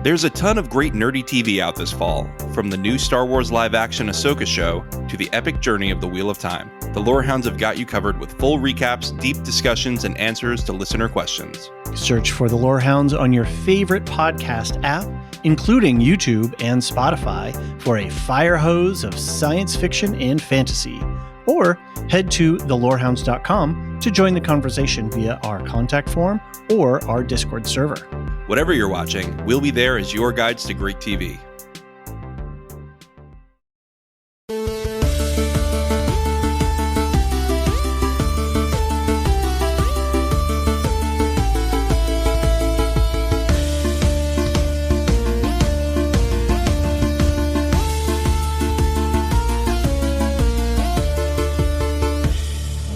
There's a ton of great nerdy TV out this fall, from the new Star Wars live-action Ahsoka show to the epic journey of the Wheel of Time. The Lorehounds have got you covered with full recaps, deep discussions, and answers to listener questions. Search for the Lorehounds on your favorite podcast app, including YouTube and Spotify, for a fire hose of science fiction and fantasy. Or head to thelorehounds.com to join the conversation via our contact form or our Discord server. Whatever you're watching, we'll be there as your guides to great TV.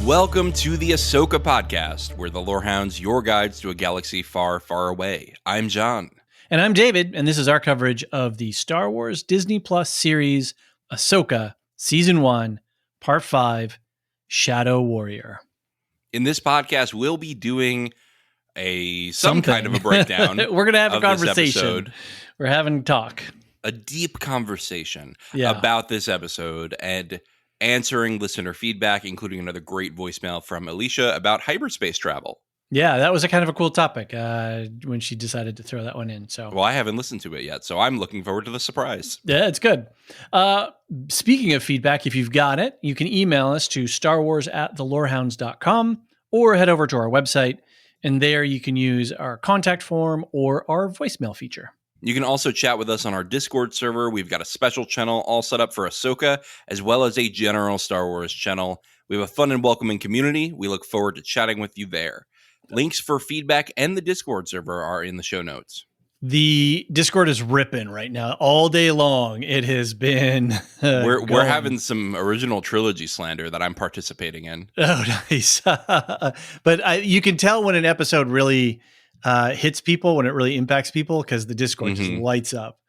Welcome to the Ahsoka podcast, where the Lorehounds, your guides to a galaxy far, far away. I'm John. And I'm David, and this is our coverage of the Star Wars Disney Plus series Ahsoka, Season 1, Part 5, Shadow Warrior. In this podcast, we'll be doing some kind of a breakdown. We're going to have a conversation. We're having a talk. A deep conversation about this episode and answering listener feedback, including another great voicemail from Elysia about hyperspace travel. Yeah, that was a kind of a cool topic when she decided to throw that one in. So, well, I haven't listened to it yet, so I'm looking forward to the surprise. Yeah, it's good. Speaking of feedback, if you've got it, you can email us to starwars@thelorehounds.com or head over to our website, and there you can use our contact form or our voicemail feature. You can also chat with us on our Discord server. We've got a special channel all set up for Ahsoka, as well as a general Star Wars channel. We have a fun and welcoming community. We look forward to chatting with you there. Links for feedback and the Discord server are in the show notes. The Discord is ripping right now. All day long, it has been We're having some original trilogy slander that I'm participating in. Oh, nice. But you can tell when an episode really hits people, when it really impacts people, because the Discord just lights up.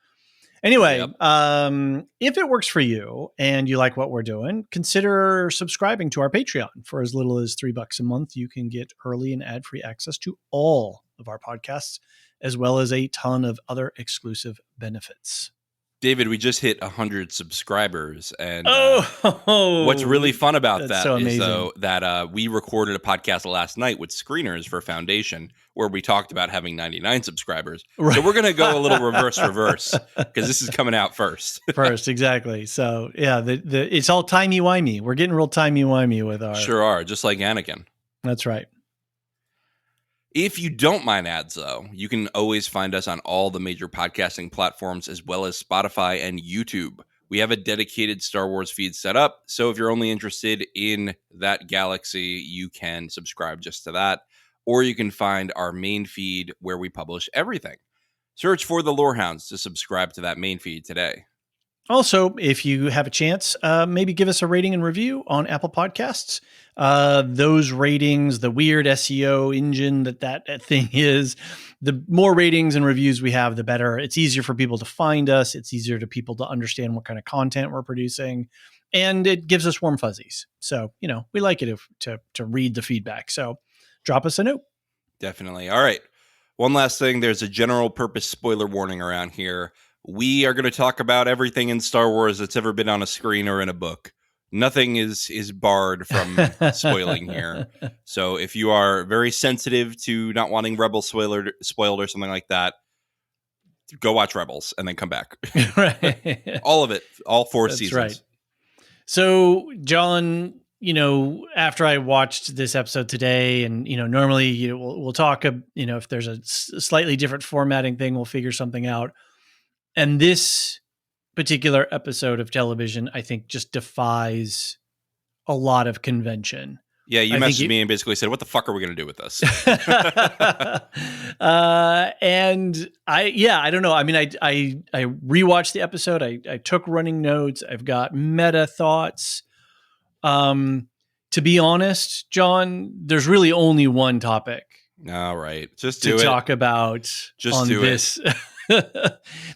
Anyway, if it works for you and you like what we're doing, consider subscribing to our Patreon. For as little as $3 a month, you can get early and ad-free access to all of our podcasts, as well as a ton of other exclusive benefits. David, we just hit 100 subscribers, and what's really fun about that is, though, that we recorded a podcast last night with screeners for Foundation, where we talked about having 99 subscribers. Right. So we're going to go a little reverse, because this is coming out first. First, exactly. So, yeah, it's all timey-wimey. We're getting real timey-wimey with our... Sure are, just like Anakin. That's right. If you don't mind ads, though, you can always find us on all the major podcasting platforms, as well as Spotify and YouTube. We have a dedicated Star Wars feed set up, so if you're only interested in that galaxy, you can subscribe just to that, or you can find our main feed where we publish everything. Search for the Lorehounds to subscribe to that main feed today. Also, if you have a chance, maybe give us a rating and review on Apple Podcasts. Those ratings, the weird SEO engine that thing is, the more ratings and reviews we have, the better. It's easier for people to find us. It's easier to people to understand what kind of content we're producing. And it gives us warm fuzzies. So, we like it to read the feedback. So drop us a note. Definitely. All right. One last thing. There's a general purpose spoiler warning around here. We are going to talk about everything in Star Wars that's ever been on a screen or in a book. Nothing is barred from spoiling here. So if you are very sensitive to not wanting Rebels spoiled or something like that, go watch Rebels and then come back. Right. All of it, all 4 That's seasons. Right. So, John, after I watched this episode today, and normally we'll talk. If there's a slightly different formatting thing, we'll figure something out. And this particular episode of television, I think, just defies a lot of convention. Yeah, you messaged me and basically said, what the fuck are we going to do with this? And I don't know. I mean, I rewatched the episode. I took running notes. I've got meta thoughts. To be honest, John, there's really only one topic. All right. Just to talk about Just on do this.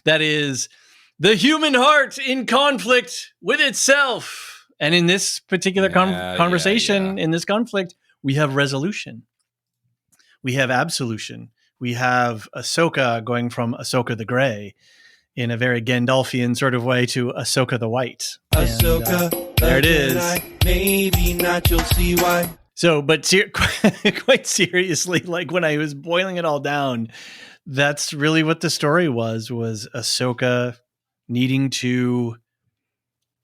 That is the human heart in conflict with itself. And in this particular conversation, in this conflict, we have resolution. We have absolution. we have Ahsoka going from Ahsoka the Grey in a very Gandalfian sort of way to Ahsoka the White. Ahsoka, there it is. Maybe not, you'll see why. So, but quite seriously, like when I was boiling it all down, that's really what the story was Ahsoka needing to,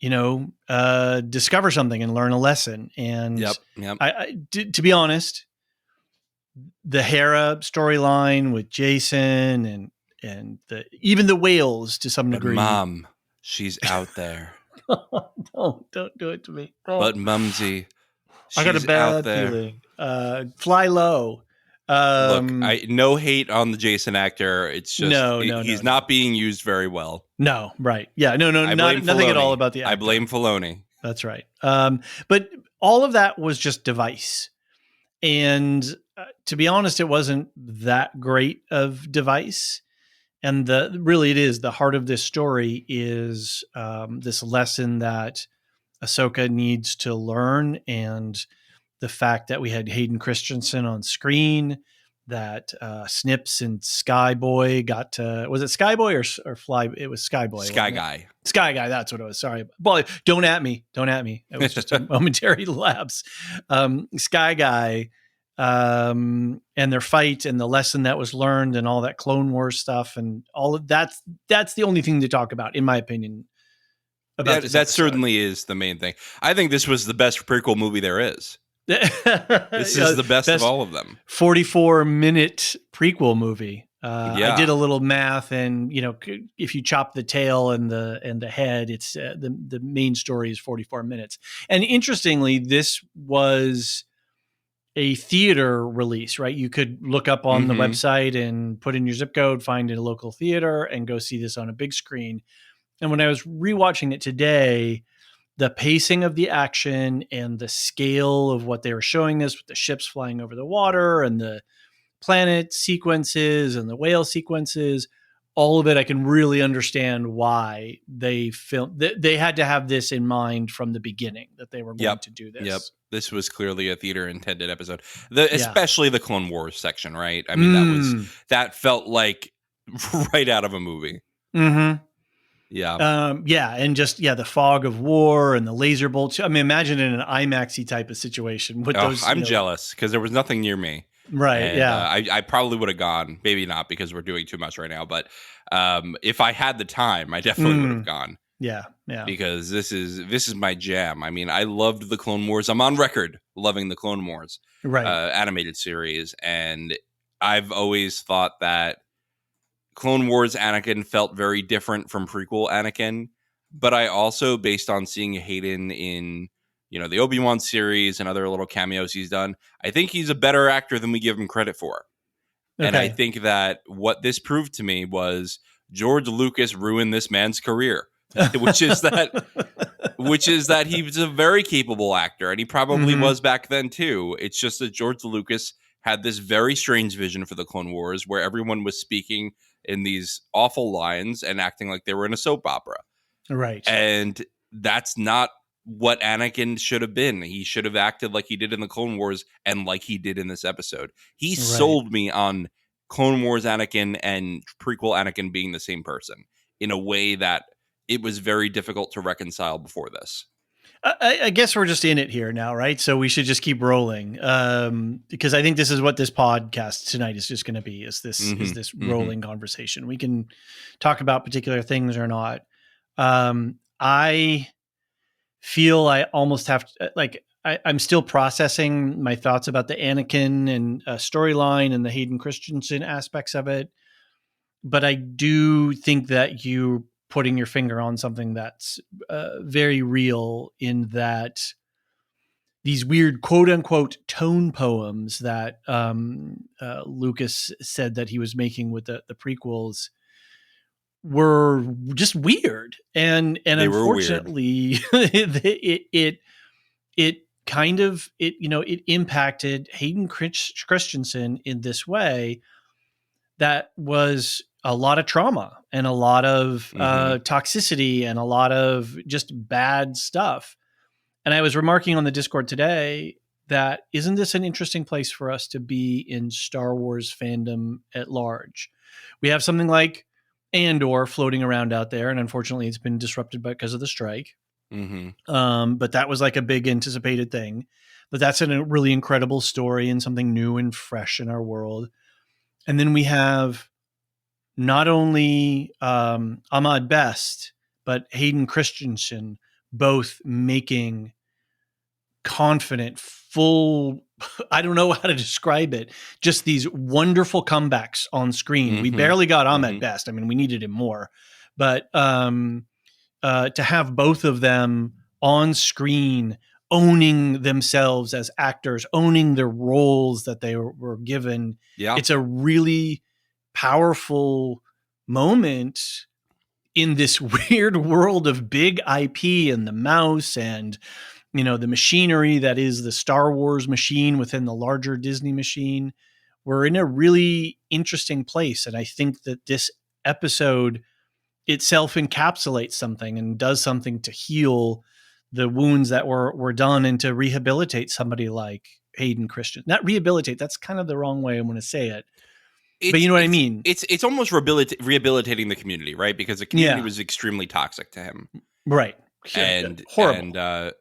discover something and learn a lesson. And Yep. To be honest, the Hera storyline with Jason and even the whales to some degree. Mom, she's out there. Don't do it to me. Oh. But Mumsy, I got a bad feeling. Fly low. Look, no hate on the Jason actor. It's just he's not being used very well. No, right. Yeah, nothing at all about the actor. I blame Filoni. That's right. But all of that was just device. And to be honest, it wasn't that great of device. And it is the heart of this story is this lesson that Ahsoka needs to learn, and the fact that we had Hayden Christensen on screen, that Snips and Skyboy got to, was it Skyboy or Fly? It was Skyboy. Sky Guy. Sky Guy. That's what it was. Sorry. Boy, don't at me. It was just a momentary lapse. Sky Guy and their fight and the lesson that was learned and all that Clone Wars stuff and all of that's the only thing to talk about, in my opinion. That certainly is the main thing. I think this was the best prequel movie there is. This is the best of all of them. 44-minute prequel movie. I did a little math, and if you chop the tail and the head, it's the main story is 44 minutes. And interestingly, this was a theater release, right? You could look up on the website and put in your zip code, find a local theater, and go see this on a big screen. And when I was rewatching it today, the pacing of the action and the scale of what they were showing us with the ships flying over the water and the planet sequences and the whale sequences, all of it, I can really understand why they filmed. They had to have this in mind from the beginning, that they were going to do this. Yep. This was clearly a theater intended episode, especially the Clone Wars section, right? I mean, that felt like right out of a movie. Mm-hmm. Yeah. And just, the fog of war and the laser bolts. I mean, imagine in an IMAX-y type of situation with those. I'm jealous because there was nothing near me. Right. And, yeah. I probably would have gone, maybe not because we're doing too much right now, but if I had the time, I definitely would have gone. Yeah. Yeah. Because this is my jam. I mean, I loved the Clone Wars. I'm on record loving the Clone Wars animated series. And I've always thought that Clone Wars Anakin felt very different from prequel Anakin, but I also, based on seeing Hayden in, the Obi-Wan series and other little cameos he's done, I think he's a better actor than we give him credit for. Okay. And I think that what this proved to me was George Lucas ruined this man's career, which is that he was a very capable actor, and he probably was back then too. It's just that George Lucas had this very strange vision for the Clone Wars where everyone was speaking in these awful lines and acting like they were in a soap opera. Right. And that's not what Anakin should have been. He should have acted like he did in the Clone Wars and like he did in this episode. He sold me on Clone Wars Anakin and prequel Anakin being the same person in a way that it was very difficult to reconcile before this. I guess we're just in it here now, right? So we should just keep rolling, because I think this is what this podcast tonight is just going to be. Is this rolling conversation? We can talk about particular things or not. I feel I almost have to, I'm still processing my thoughts about the Anakin and storyline and the Hayden Christensen aspects of it, but I do think that you putting your finger on something that's very real, in that these weird quote unquote tone poems that Lucas said that he was making with the prequels were just weird. And unfortunately it kind of, it impacted Hayden Christensen in this way that was a lot of trauma and a lot of toxicity and a lot of just bad stuff. And I was remarking on the Discord today, that isn't this an interesting place for us to be in Star Wars fandom at large? We have something like Andor floating around out there, and unfortunately it's been disrupted because of the strike. But that was like a big anticipated thing. But that's a really incredible story and something new and fresh in our world. And then we have not only Ahmad Best, but Hayden Christensen both making confident, full, I don't know how to describe it, just these wonderful comebacks on screen. We barely got Ahmed Best. I mean, we needed him more. But to have both of them on screen owning themselves as actors, owning their roles that they were given, it's a really powerful moment in this weird world of big IP and the mouse and the machinery that is the Star Wars machine within the larger Disney machine. We're in a really interesting place. And I think that this episode itself encapsulates something and does something to heal the wounds that were done and to rehabilitate somebody like Hayden Christensen. Not rehabilitate, that's kind of the wrong way I'm going to say it. But you know what I mean? It's almost rehabilitating the community, right? Because the community was extremely toxic to him. Right. And horrible. And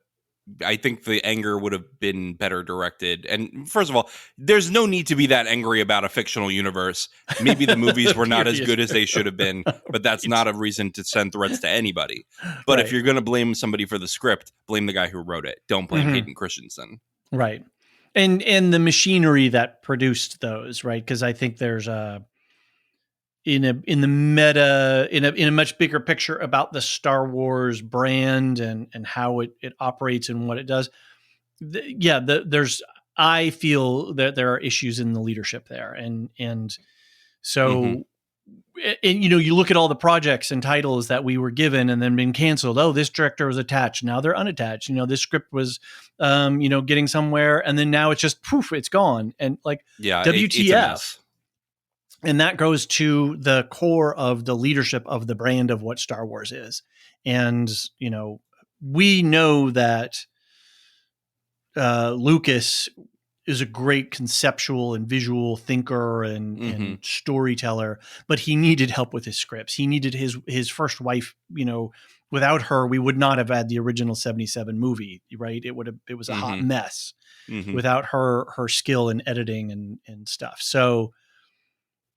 I think the anger would have been better directed. And first of all, there's no need to be that angry about a fictional universe. Maybe the movies were not as good as they should have been, but that's not a reason to send threats to anybody. But if you're going to blame somebody for the script, blame the guy who wrote it. Don't blame Hayden Christensen. Right. And the machinery that produced those, right? Because I think there's in a much bigger picture about the Star Wars brand and how it operates and what it does. I feel that there are issues in the leadership there. And so, and you look at all the projects and titles that we were given and then been canceled. Oh, this director was attached. Now they're unattached. This script was, getting somewhere. And then now it's just poof, it's gone. And WTF. And that goes to the core of the leadership of the brand of what Star Wars is. And, we know that Lucas is a great conceptual and visual thinker and storyteller, but he needed help with his scripts. He needed his first wife, without her, we would not have had the original 77 movie, right? It was a hot mess without her skill in editing and stuff. So,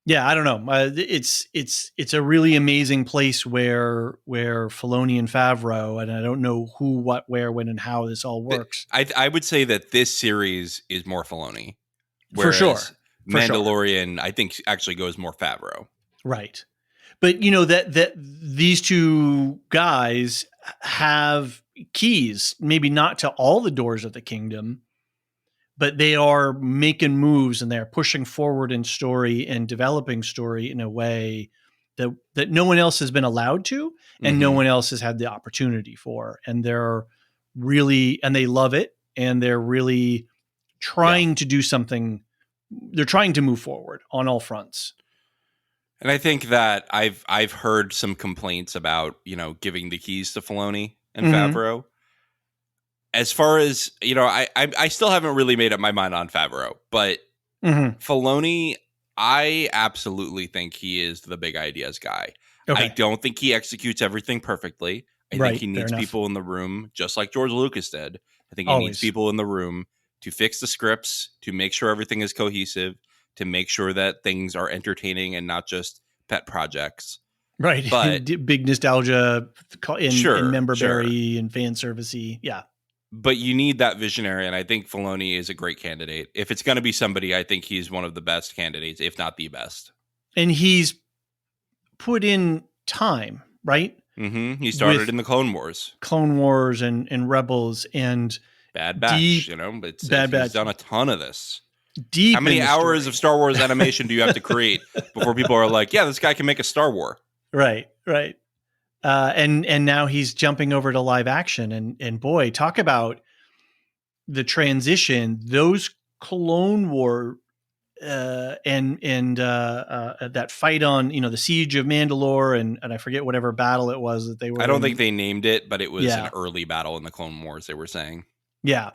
yeah, I don't know. It's a really amazing place where Filoni and Favreau, and I don't know who, what, where, when, and how this all works. I would say that this series is more Filoni, for sure. Mandalorian, I think, actually goes more Favreau. Right, but that these two guys have keys, maybe not to all the doors of the kingdom, but they are making moves and they're pushing forward in story and developing story in a way that no one else has been allowed to, and no one else has had the opportunity for. And they're really, and they love it. And they're really trying to do something. They're trying to move forward on all fronts. And I think that I've heard some complaints about, giving the keys to Filoni and Favreau. As far as, I still haven't really made up my mind on Favreau, but Filoni, I absolutely think he is the big ideas guy. Okay. I don't think he executes everything perfectly. I think he needs people in the room, just like George Lucas did. I think he needs people in the room to fix the scripts, to make sure everything is cohesive, to make sure that things are entertaining and not just pet projects. Right. But big nostalgia in member-berry and fan servicey. Yeah. But you need that visionary, and I think Filoni is a great candidate. If it's going to be somebody, I think he's one of the best candidates, if not the best. And he's put in time, right? He started in the Clone Wars and Rebels and Bad Batch. He's done a ton of this. How many hours of Star Wars animation do you have to create before people are like, yeah, this guy can make a Star Wars? Right. And now he's jumping over to live action, and boy, talk about the transition. Those Clone War and that fight on the Siege of Mandalore and I forget whatever battle it was that they were. I don't think they named it, but it was an early battle in the Clone Wars. They were saying, yeah.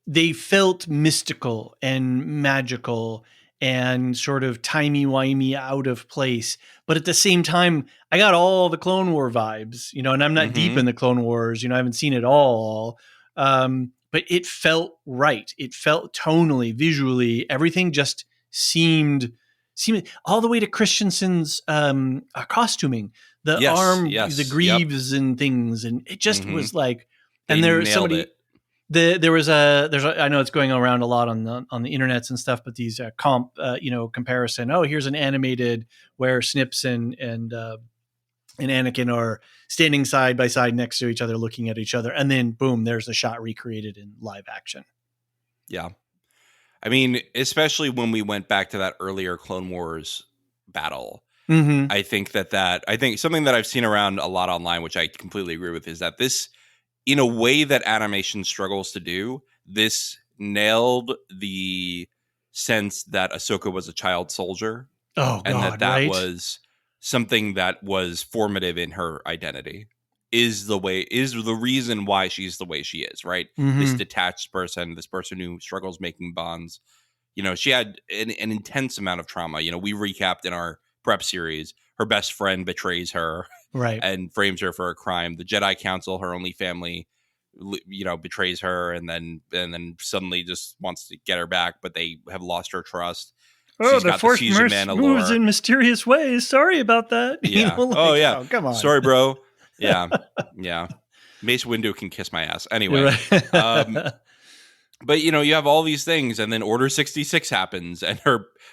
they felt mystical and magical and sort of timey-wimey out of place. But at the same time, I got all the Clone War vibes, and I'm not deep in the Clone Wars, I haven't seen it all. But it felt right. It felt tonally, visually, everything just seemed all the way to Christensen's costuming, the the greaves and things. And it just was like, and there's somebody, I know it's going around a lot on the internets and stuff, but these comparison. Oh, here's an animated where Snips and Anakin are standing side by side next to each other, looking at each other. And then boom, there's a shot recreated in live action. Yeah. I mean, especially when we went back to that earlier Clone Wars battle, I think I think something that I've seen around a lot online, which I completely agree with, is that this, in a way that animation struggles to do, this nailed the sense that Ahsoka was a child soldier. Oh, God, and that right? was something that was formative in her identity. Is the reason why she's the way she is, right? This detached person, this person who struggles making bonds. She had an intense amount of trauma. We recapped in our prep series, her best friend betrays her, right, and frames her for a crime. The Jedi Council, her only family, betrays her, and then suddenly just wants to get her back, but they have lost her trust. Oh, the Force moves in mysterious ways. Sorry about that. Yeah. Oh, come on. Sorry, bro. Yeah. Yeah. Mace Windu can kiss my ass. Anyway. Right. But, you have all these things, and then Order 66 happens, and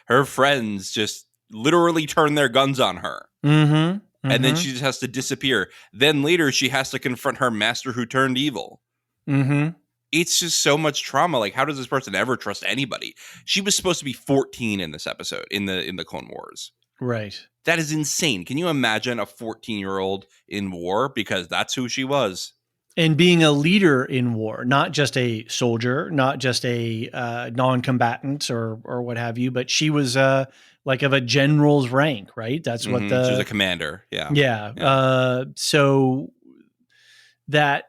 her friends just literally turn their guns on her. And then she just has to disappear. Then later, she has to confront her master who turned evil. It's just so much trauma. Like, how does this person ever trust anybody? She was supposed to be 14 in this episode, in the Clone Wars. Right. That is insane. Can you imagine a 14-year-old in war? Because that's who she was. And being a leader in war, not just a soldier, not just a non-combatant or what have you, but she was like of a general's rank, right? That's what she was a commander. Yeah. Yeah. So that,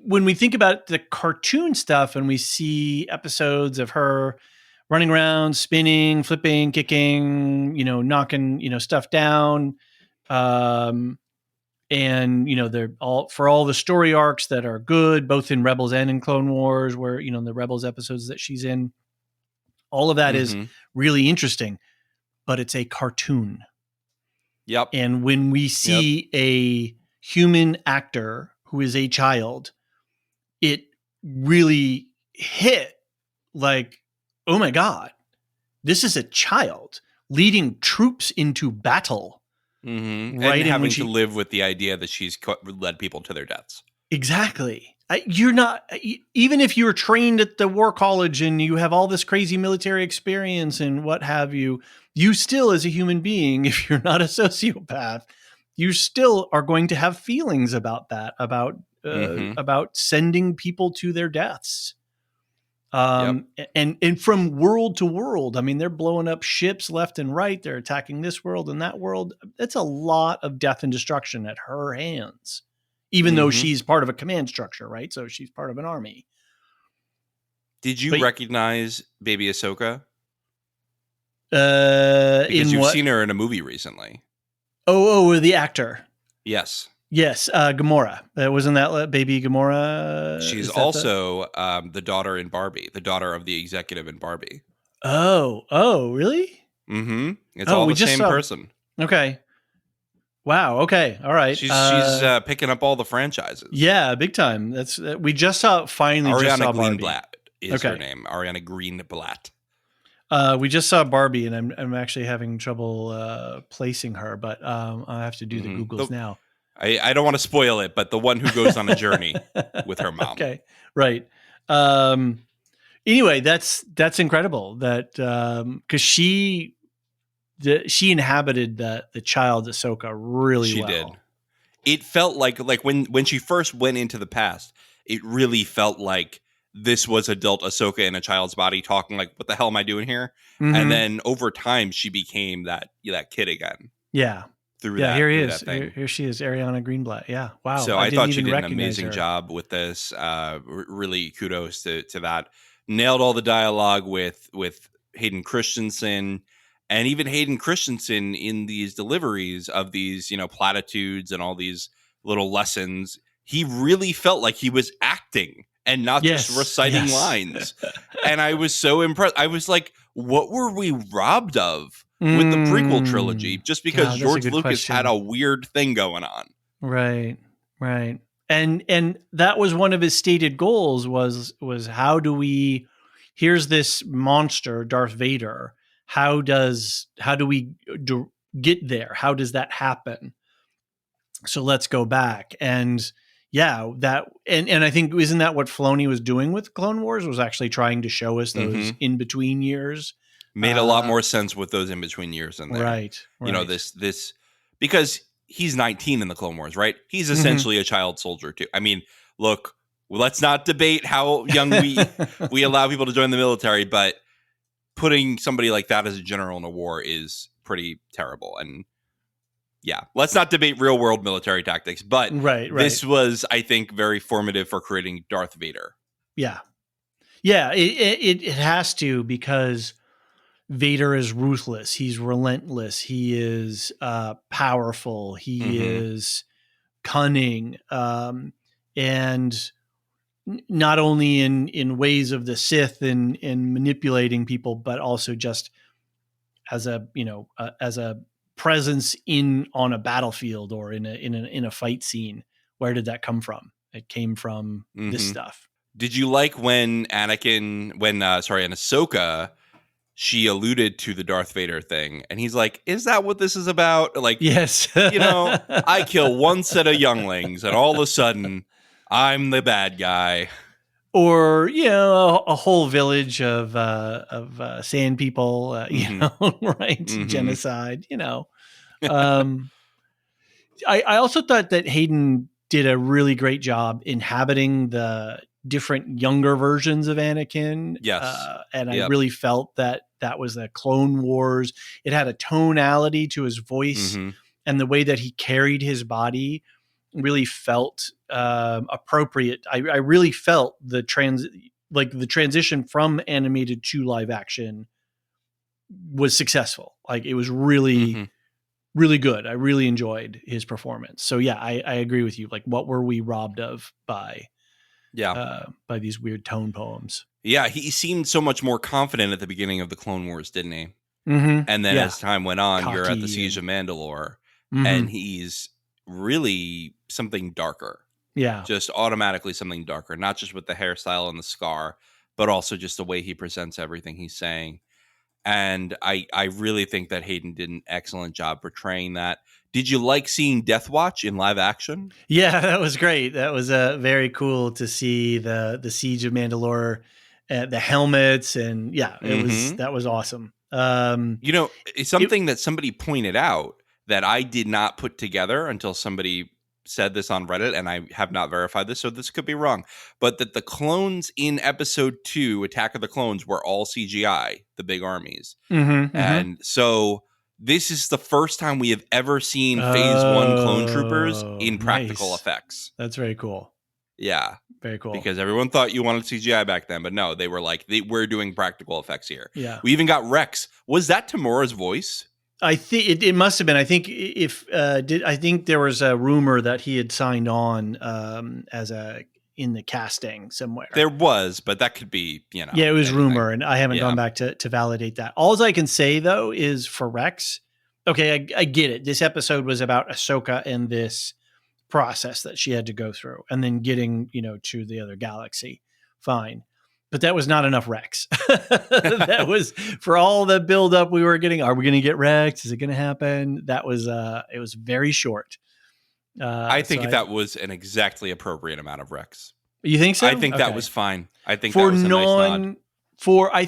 when we think about the cartoon stuff and we see episodes of her running around, spinning, flipping, kicking, knocking, stuff down, and, they're all for all the story arcs that are good, both in Rebels and in Clone Wars, where, in the Rebels episodes that she's in, all of that is really interesting, but it's a cartoon. Yep. And when we see a human actor who is a child, it really hit like, oh my God, this is a child leading troops into battle. Right, and having to live with the idea that she's led people to their deaths. Exactly. You're not, even if you're trained at the war college and you have all this crazy military experience and what have you, you still, as a human being, if you're not a sociopath, you still are going to have feelings about that, about sending people to their deaths. And from world to world, I mean, they're blowing up ships left and right. They're attacking this world and that world. It's a lot of death and destruction at her hands, even though she's part of a command structure, right? So she's part of an army. Did you recognize baby Ahsoka? Because you've seen her in a movie recently. Oh, the actor. Yes. Yes, Gamora. Wasn't that baby Gamora? She's also the daughter in Barbie, the daughter of the executive in Barbie. Oh, really? It's all the same person. Okay. Wow. Okay. All right. She's picking up all the franchises. Yeah, big time. That's we just saw finally. Ariana Greenblatt is her name. Ariana Greenblatt. We just saw Barbie, and I'm actually having trouble placing her, but I have to do the Googles now. I don't want to spoil it, but the one who goes on a journey with her mom. Okay, right. Anyway, that's incredible that because she inhabited the child Ahsoka really well. She did. It felt like when she first went into the past, it really felt like this was adult Ahsoka in a child's body talking like, what the hell am I doing here? And then over time, she became that kid again. Yeah. through Yeah, that. here he through is. That thing. Here she is, Ariana Greenblatt. Yeah, wow. So I didn't thought she even did an recognize amazing her. job with this. Really kudos to that. Nailed all the dialogue with Hayden Christensen, and even Hayden Christensen in these deliveries of these, platitudes and all these little lessons. He really felt like he was acting and not just reciting lines. And I was so impressed. I was like, what were we robbed of with the prequel trilogy? Just because George Lucas had a weird thing going on. Right. And that was one of his stated goals was how do we, here's this monster, Darth Vader. How do we get there? How does that happen? So let's go back. And yeah, and I think, isn't that what Filoni was doing with Clone Wars, was actually trying to show us those in between years? Made a lot more sense with those in between years in there. Right. This because he's 19 in the Clone Wars, right? He's essentially a child soldier too. I mean, look, let's not debate how young we allow people to join the military, but putting somebody like that as a general in a war is pretty terrible. And yeah, let's not debate real world military tactics, but this was, I think, very formative for creating Darth Vader. Yeah. It has to, because Vader is ruthless. He's relentless. He is powerful. He is cunning, and not only in ways of the Sith and manipulating people, but also just as a presence on a battlefield or in a fight scene. Where did that come from? It came from this stuff. Did you like when Ahsoka, she alluded to the Darth Vader thing, and he's like, is that what this is about? Like, yes, I kill one set of younglings and all of a sudden I'm the bad guy. Or, a whole village of sand people, right? Genocide, I also thought that Hayden did a really great job inhabiting the different younger versions of Anakin. Yes. And I really felt that was the Clone Wars. It had a tonality to his voice, and the way that he carried his body really felt appropriate. I really felt the transition from animated to live action was successful. Like, it was really, really good. I really enjoyed his performance. So yeah, I agree with you. Like, what were we robbed of by these weird tone poems? Yeah, he seemed so much more confident at the beginning of the Clone Wars, didn't he? And then as time went on, you're at the Siege of Mandalore, and he's really something darker. Yeah. Just automatically something darker, not just with the hairstyle and the scar, but also just the way he presents everything he's saying. And I really think that Hayden did an excellent job portraying that. Did you like seeing Death Watch in live action? Yeah, that was great. That was very cool to see the Siege of Mandalore, the helmets, and that was awesome. It's something that somebody pointed out that I did not put together until somebody said this on Reddit, and I have not verified this, so this could be wrong, but that the clones in episode 2, Attack of the Clones, were all CGI, the big armies. And so this is the first time we have ever seen Phase 1 clone troopers in practical effects. That's very cool. Yeah. Very cool. Because everyone thought you wanted CGI back then, but no, they were like, we're doing practical effects here. Yeah. We even got Rex. Was that Tamora's voice? I think it must have been. I think I think there was a rumor that he had signed on in the casting somewhere. There was, but that could be, Yeah, it was anything. rumor, and I haven't gone back to validate that. All I can say though is for Rex, okay, I get it. This episode was about Ahsoka and this process that she had to go through, and then getting to the other galaxy. Fine. But that was not enough Rex. That was for all the buildup we were getting. Are we going to get Rex? Is it going to happen? That was it was very short. I think that was an exactly appropriate amount of Rex. You think so? I think that was fine. I think for that was a nice nod. I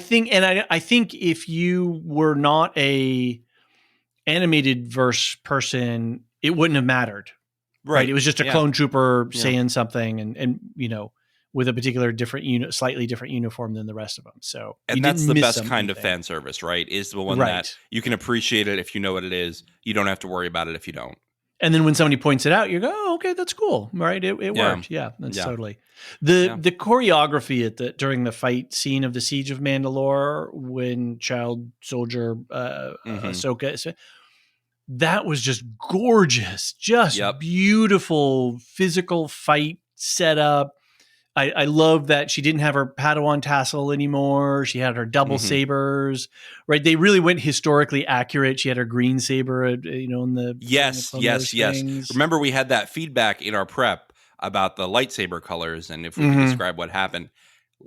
think if you were not a animated verse person, it wouldn't have mattered. Right. It was just a clone trooper saying something and with a particular slightly different uniform than the rest of them. So, and that's the best kind of fan service, right? Is the one that you can appreciate it if you know what it is. You don't have to worry about it if you don't. And then when somebody points it out, you go, "Oh, okay, that's cool, right? It worked, yeah, that's totally." The choreography during the fight scene of the Siege of Mandalore when child soldier Ahsoka, that was just gorgeous, just beautiful physical fight setup. I love that she didn't have her padawan tassel anymore. She had her double sabers, right? They really went historically accurate. She had her green saber, in the yes. Remember, we had that feedback in our prep about the lightsaber colors, and if we can describe what happened.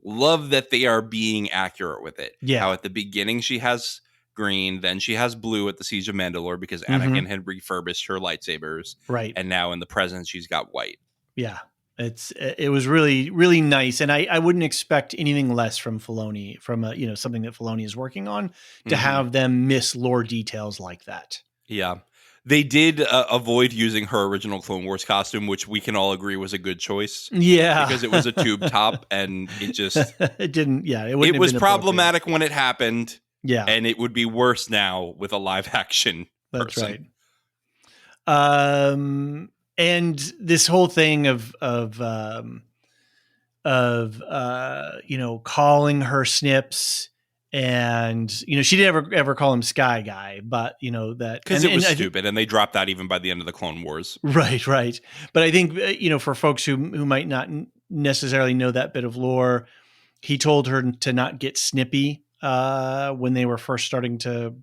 Love that they are being accurate with it. Yeah. How at the beginning she has green, then she has blue at the Siege of Mandalore because Anakin had refurbished her lightsabers, right? And now in the present she's got white. Yeah. It was really, really nice. And I wouldn't expect anything less from Filoni, from something that Filoni is working on, to have them miss lore details like that. Yeah. They did avoid using her original Clone Wars costume, which we can all agree was a good choice. Yeah. Because it was a tube top and it just... it didn't, it was problematic when it happened. Yeah. And it would be worse now with a live action person. That's right. And this whole thing of calling her Snips, and she didn't ever call him Sky Guy, but that because it was stupid, and they dropped that even by the end of the Clone Wars. Right. But I think for folks who might not necessarily know that bit of lore, he told her to not get snippy when they were first starting to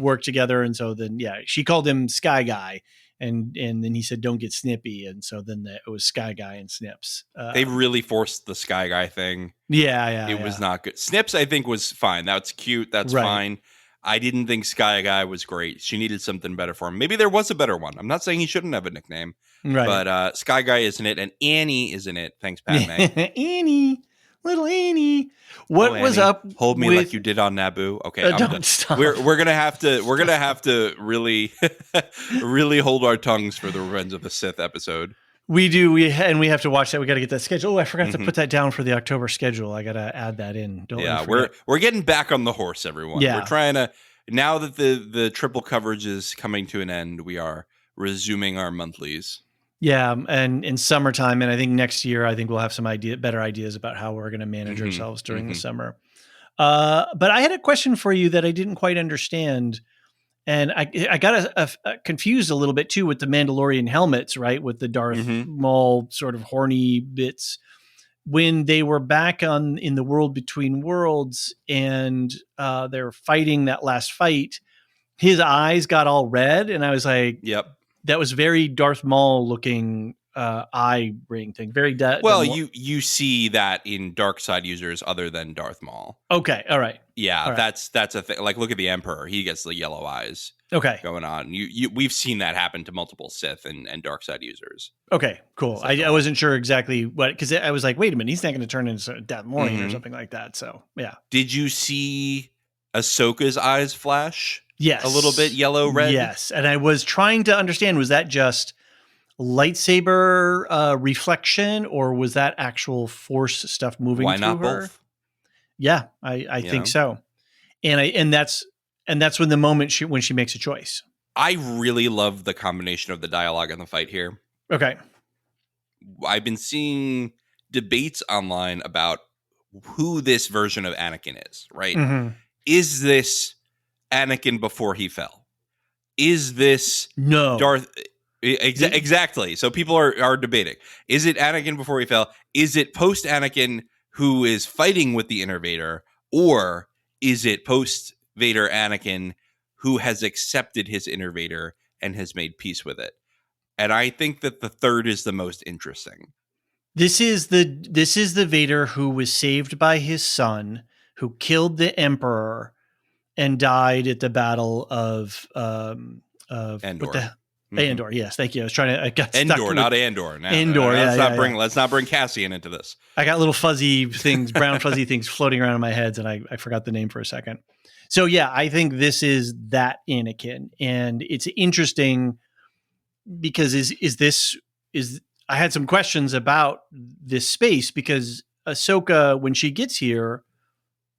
work together, and so then she called him Sky Guy. And then he said, "Don't get snippy," and so then it was Sky Guy and Snips. They really forced the Sky Guy thing. It was not good. Snips, I think, was fine. That's cute. That's fine. I didn't think Sky Guy was great. She needed something better for him. Maybe there was a better one. I'm not saying he shouldn't have a nickname, but Sky Guy isn't it, and Annie isn't it. Thanks, Padme. Annie. Little Annie. What was up? Hold me like you did on Naboo. Okay, I'm don't done. Stop. We're gonna have to really really hold our tongues for the Revenge of the Sith episode. We do. We have to watch that. We got to get that schedule. Oh, I forgot to put that down for the October schedule. I got to add that in. We're getting back on the horse, everyone. Yeah. We're trying to, now that the triple coverage is coming to an end, we are resuming our monthlies. Yeah, and in summertime, and I think next year, I think we'll have some better ideas about how we're going to manage ourselves during the summer. But I had a question for you that I didn't quite understand, and I got confused a little bit too with the Mandalorian helmets, right? With the Darth Maul sort of horny bits when they were back in the world between worlds, and they're fighting that last fight. His eyes got all red, and I was like, "Yep." That was very Darth Maul looking eye ring thing. Very you see that in dark side users other than Darth Maul. Okay, all right. Yeah, all right. That's a thing. Like, look at the Emperor; he gets the yellow eyes. Okay, going on. We've seen that happen to multiple Sith and dark side users. Okay, cool. I wasn't sure exactly what, because I was like, wait a minute, he's not going to turn into Darth Maul or something like that. So yeah. Did you see Ahsoka's eyes flash? Yes. A little bit yellow, red? Yes. And I was trying to understand, was that just lightsaber reflection, or was that actual force stuff moving through her? Why not both? Yeah, I think so. And that's when the moment when she makes a choice. I really love the combination of the dialogue and the fight here. Okay. I've been seeing debates online about who this version of Anakin is, right? Is this Anakin before he fell? Is this Darth? Exactly. So people are debating. Is it Anakin before he fell? Is it post Anakin who is fighting with the Innervator? Or is it post Vader Anakin who has accepted his Innervator and has made peace with it? And I think that the third is the most interesting. This is the Vader who was saved by his son, who killed the Emperor and died at the Battle of Endor. Andor, yes, thank you. I got Endor, stuck not Andor. Now, Endor, let's not bring Cassian into this. I got little fuzzy things, brown fuzzy things floating around in my head, and I forgot the name for a second. So yeah, I think this is that Anakin, and it's interesting because I had some questions about this space because Ahsoka, when she gets here,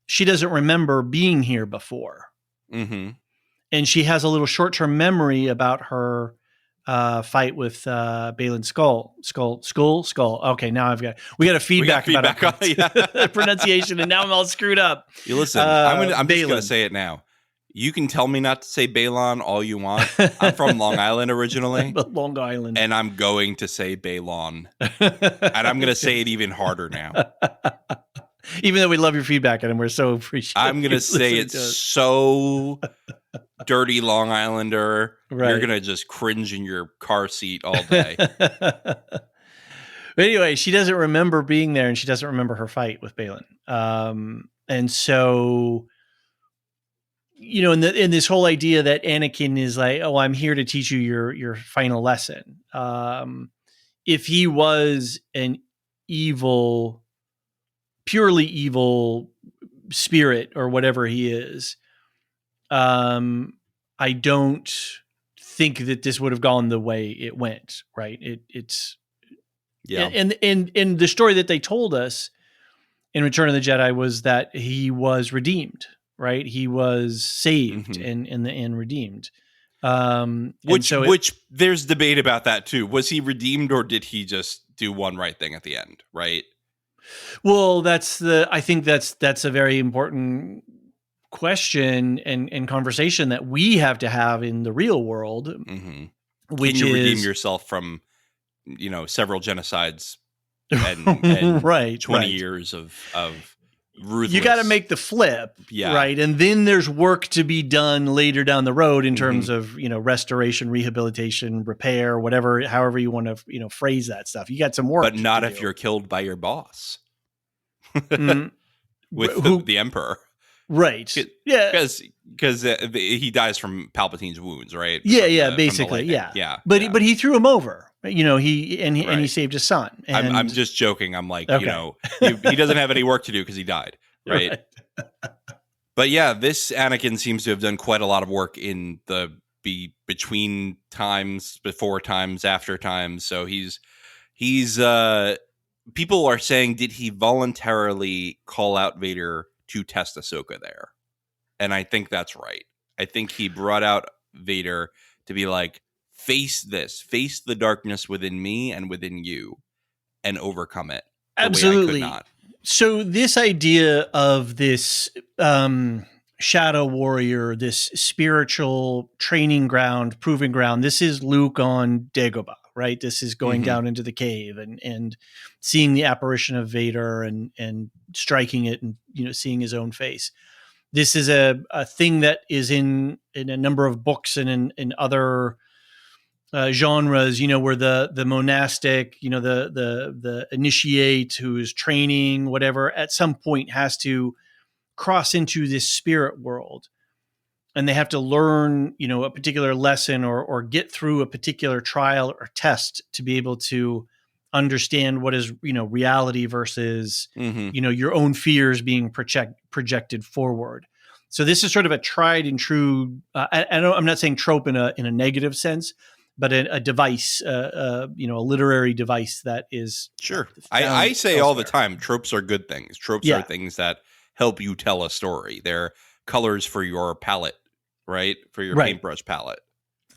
she doesn't remember being here before. Mm-hmm. And she has a little short-term memory about her fight with Baylan Skull. Okay, now we got a feedback about our pronunciation, and now I'm all screwed up. You listen, I'm just going to say it now. You can tell me not to say Baylan all you want. I'm from Long Island originally. Long Island. And I'm going to say Baylan. And I'm going to say it even harder now. Even though we love your feedback and we're so appreciative. I'm going to say it so dirty Long Islander. Right. You're going to just cringe in your car seat all day. But anyway, she doesn't remember being there, and she doesn't remember her fight with Baylan. And so, you know, in this whole idea that Anakin is like, oh, I'm here to teach you your final lesson. If he was an evil, purely evil spirit or whatever he is, I don't think that this would have gone the way it went. Right? It's yeah. And the story that they told us in Return of the Jedi was that he was redeemed. Right? He was saved and redeemed. Which there's debate about that too. Was he redeemed, or did he just do one right thing at the end? Right. Well, I think that's a very important question and conversation that we have to have in the real world. Mm-hmm. Can you redeem yourself from, several genocides and right, 20 years of ruthless. You got to make the flip, right? And then there's work to be done later down the road in terms of, restoration, rehabilitation, repair, whatever, however you want to, phrase that stuff. You got some work. But not if you're killed by your boss. With the Emperor. Right. Yeah. Because he dies from Palpatine's wounds, right? Yeah, basically. Yeah. But he threw him over. He saved his son. And I'm just joking. I'm like, okay. He doesn't have any work to do because he died, right? But yeah, this Anakin seems to have done quite a lot of work in the between times, before times, after times. So he's people are saying, did he voluntarily call out Vader to test Ahsoka there? And I think that's right. I think he brought out Vader to be like, face the darkness within me and within you and overcome it. Absolutely. So this idea of this shadow warrior, this spiritual training ground, proving ground, this is Luke on Dagobah, right? This is going down into the cave and seeing the apparition of Vader and striking it and, seeing his own face. This is a thing that is in a number of books and in other genres, where the monastic, the initiate who is training, whatever, at some point has to cross into this spirit world, and they have to learn, a particular lesson or get through a particular trial or test to be able to understand what is, reality versus, your own fears being projected forward. So this is sort of a tried and true. I'm not saying trope in a negative sense, but a device, a literary device that is sure. I say elsewhere. All the time, tropes are good things. Tropes are things that help you tell a story. They're colors for your palette, right? For your paintbrush palette.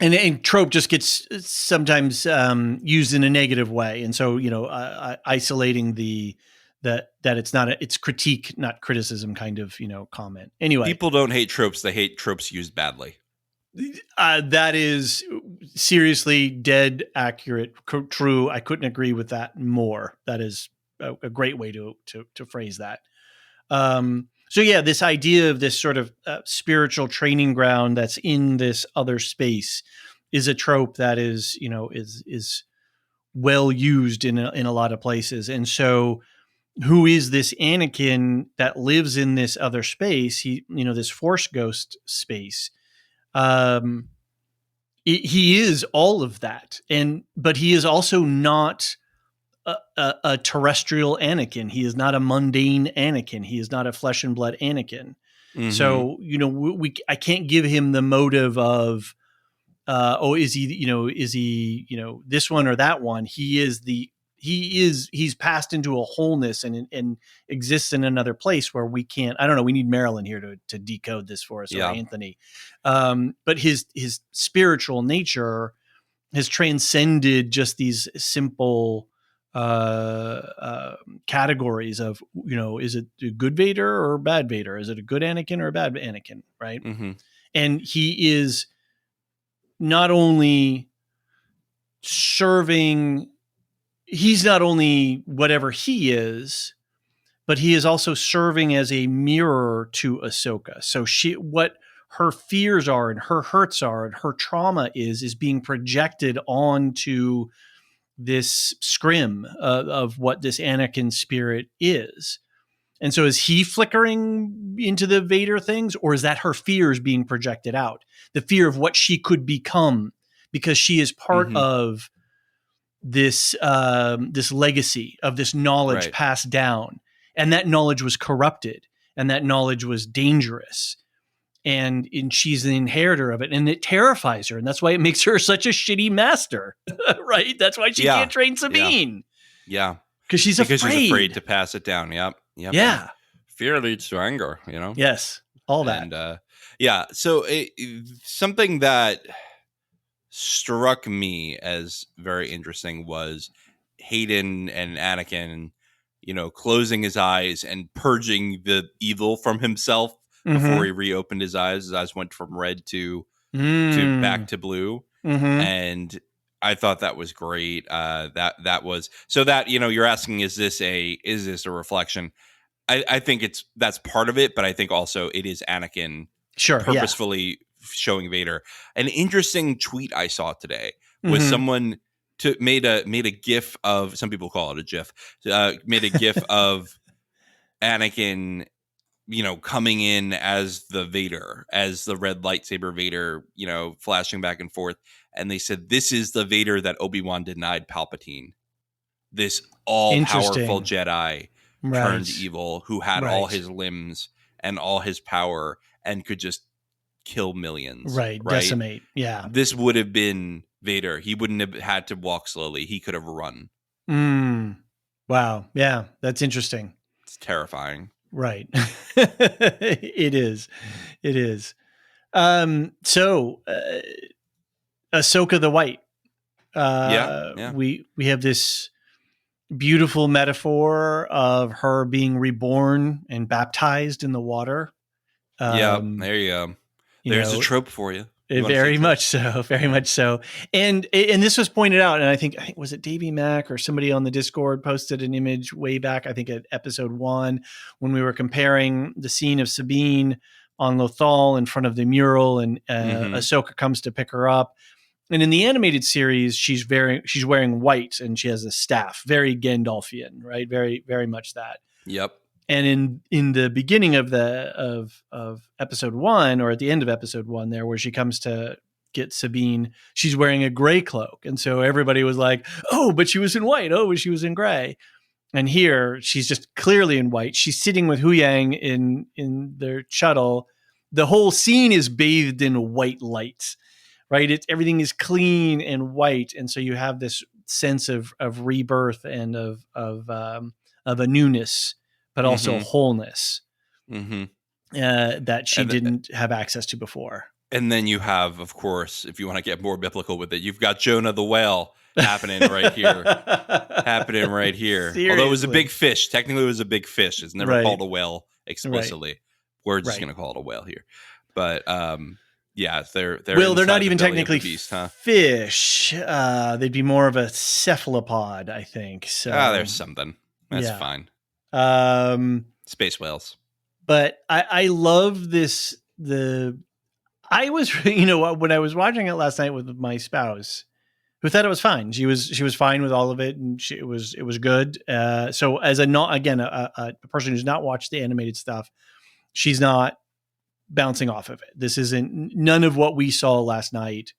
And trope just gets sometimes used in a negative way, and so isolating that it's critique, not criticism, kind of comment. Anyway, people don't hate tropes; they hate tropes used badly. That is seriously dead accurate, true. I couldn't agree with that more. That is a great way to phrase that. So yeah, this idea of this sort of spiritual training ground that's in this other space is a trope that is well used in a lot of places. And so, who is this Anakin that lives in this other space? He, this Force ghost space. He is all of that, but he is also not a terrestrial Anakin. He is not a mundane Anakin. He is not a flesh and blood Anakin. So I can't give him the motive of is he this one or that one? He's passed into a wholeness and exists in another place where we can't. I don't know. We need Marilyn here to decode this for us, or Anthony. But his spiritual nature has transcended just these simple categories of, is it a good Vader or a bad Vader? Is it a good Anakin or a bad Anakin? Right. Mm-hmm. And he is not only serving, he's not only whatever he is, but he is also serving as a mirror to Ahsoka. So what her fears are and her hurts are and her trauma is being projected onto this scrim of what this Anakin spirit is. And so is he flickering into the Vader things, or is that her fears being projected out? The fear of what she could become, because she is part of this this legacy of this knowledge passed down. And that knowledge was corrupted, and that knowledge was dangerous. And she's the inheritor of it, and it terrifies her. And that's why it makes her such a shitty master, right? That's why she can't train Sabine. Yeah. Because she's afraid to pass it down. Yep. Yeah. Fear leads to anger, Yes. All that. And so something that struck me as very interesting was Hayden and Anakin, closing his eyes and purging the evil from himself before he reopened his eyes. His eyes went from red to back to blue. And I thought that was great. That was so that, you're asking, is this a reflection? I think that's part of it, but I think also it is Anakin purposefully showing Vader. An interesting tweet I saw today was someone made a GIF of, some people call it a GIF, made a GIF of Anakin, coming in as the Vader, as the red lightsaber Vader, flashing back and forth. And they said, this is the Vader that Obi-Wan denied Palpatine. This all-powerful Jedi turned evil, who had all his limbs and all his power and could just kill millions. Right? Decimate. Yeah. This would have been Vader. He wouldn't have had to walk slowly. He could have run. Wow. Yeah, that's interesting. It's terrifying. Right. It is. So Ahsoka the White. We have this beautiful metaphor of her being reborn and baptized in the water. There you go. There's a trope for you. Very much so. And this was pointed out, and I think was it Davey Mack or somebody on the Discord posted an image way back, I think at episode 1, when we were comparing the scene of Sabine on Lothal in front of the mural, and Ahsoka comes to pick her up. And in the animated series, she's wearing white and she has a staff, very Gandalfian, right? Very, very much that. Yep. And in the beginning of episode 1, or at the end of episode 1 there, where she comes to get Sabine, she's wearing a gray cloak. And so everybody was like, oh, but she was in white. Oh, she was in gray. And here she's just clearly in white. She's sitting with Huyang in their shuttle. The whole scene is bathed in white light, right? Everything is clean and white. And so you have this sense of rebirth and of a newness, but also wholeness that she didn't have access to before. And then you have, of course, if you want to get more biblical with it, you've got Jonah the whale happening right here. Seriously. Although it was a big fish. Technically, it was a big fish. It's never called a whale explicitly. Right. We're just going to call it a whale here. But they're not even technically beast, fish. They'd be more of a cephalopod, I think. So there's something. That's fine. Space whales. But I love this. I was, when I was watching it last night with my spouse, who thought it was fine. She was fine with all of it, and it was good. So as a person who's not watched the animated stuff, she's not bouncing off of it. This isn't none of what we saw last night.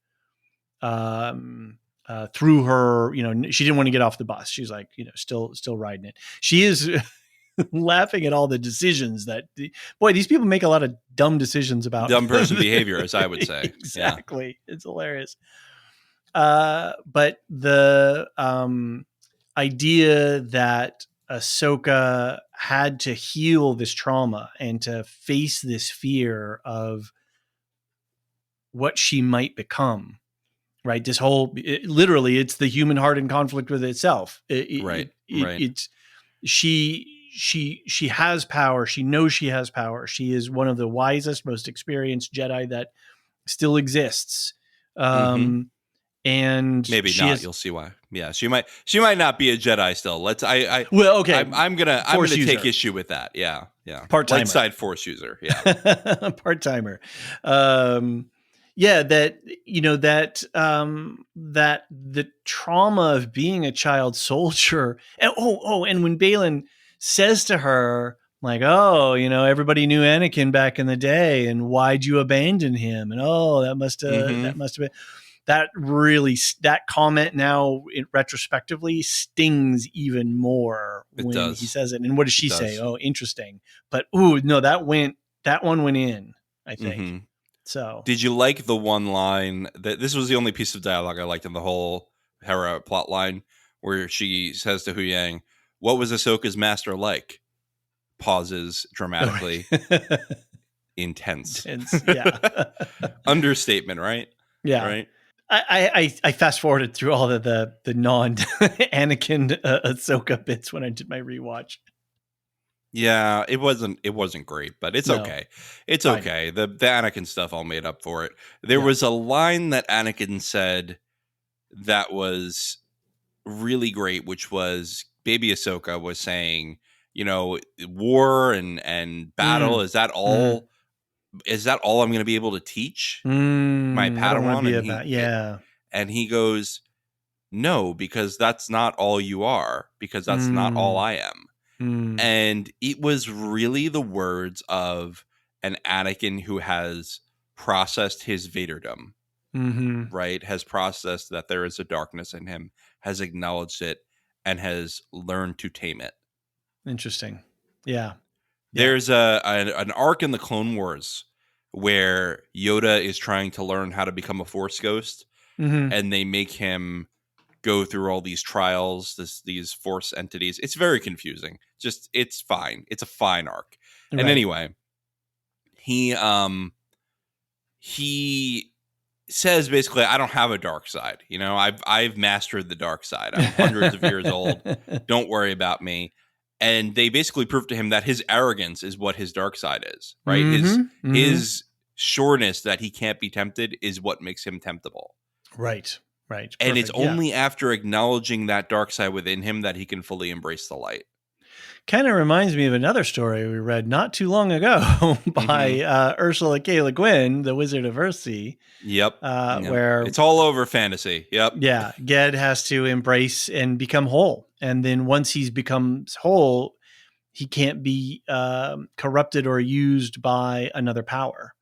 Through her, she didn't want to get off the bus. She's like, still riding it. She is. laughing at all the decisions that, these people make a lot of dumb decisions about dumb person behavior, as I would say. Exactly. Yeah. It's hilarious. But the idea that Ahsoka had to heal this trauma and to face this fear of what she might become, right? This whole, literally, it's the human heart in conflict with itself. Right. It's she has power. She knows she has power. She is one of the wisest, most experienced Jedi that still exists. And maybe not. You'll see why. Yeah, she might not be a Jedi still. Okay. I'm gonna take issue with that. Yeah. Part-timer. Light side Force user. Yeah. Part-timer. That the trauma of being a child soldier. And when Baylan says to her, like, everybody knew Anakin back in the day, and why'd you abandon him? And that must have been. That comment now retrospectively stings even more when he says it. And what does she say? Oh, interesting. But that one went in, I think. So did you like the one line that this was the only piece of dialogue I liked in the whole Hera plot line, where she says to Huyang, "What was Ahsoka's master like?" Pauses dramatically. Intense. Yeah. Understatement, right? Yeah. Right. I fast forwarded through all of the non Anakin Ahsoka bits when I did my rewatch. Yeah, it wasn't great, but it's okay. It's fine. Okay. The Anakin stuff all made up for it. There was a line that Anakin said that was really great, which was Baby Ahsoka was saying, war and battle, is that all? Is that all I'm going to be able to teach my Padawan? And he goes, no, because that's not all you are, because that's not all I am. And it was really the words of an Anakin who has processed his Vaderdom, right? Has processed that there is a darkness in him, has acknowledged it, and has learned to tame it. Interesting. Yeah. There's an arc in the Clone Wars where Yoda is trying to learn how to become a Force ghost, and they make him go through all these trials, these Force entities. It's very confusing. Just, it's fine. It's a fine arc. Right. And anyway, he says basically, I don't have a dark side. I've mastered the dark side. I'm hundreds of years old. Don't worry about me. And they basically prove to him that his arrogance is what his dark side is, right? His sureness that he can't be tempted is what makes him temptable. Right. And it's only after acknowledging that dark side within him that he can fully embrace the light. Kind of reminds me of another story we read not too long ago by Ursula K. Le Guin, The Wizard of Earthsea. Yep. Where it's all over fantasy. Yep. Yeah. Ged has to embrace and become whole. And then once he's becomes whole, he can't be corrupted or used by another power.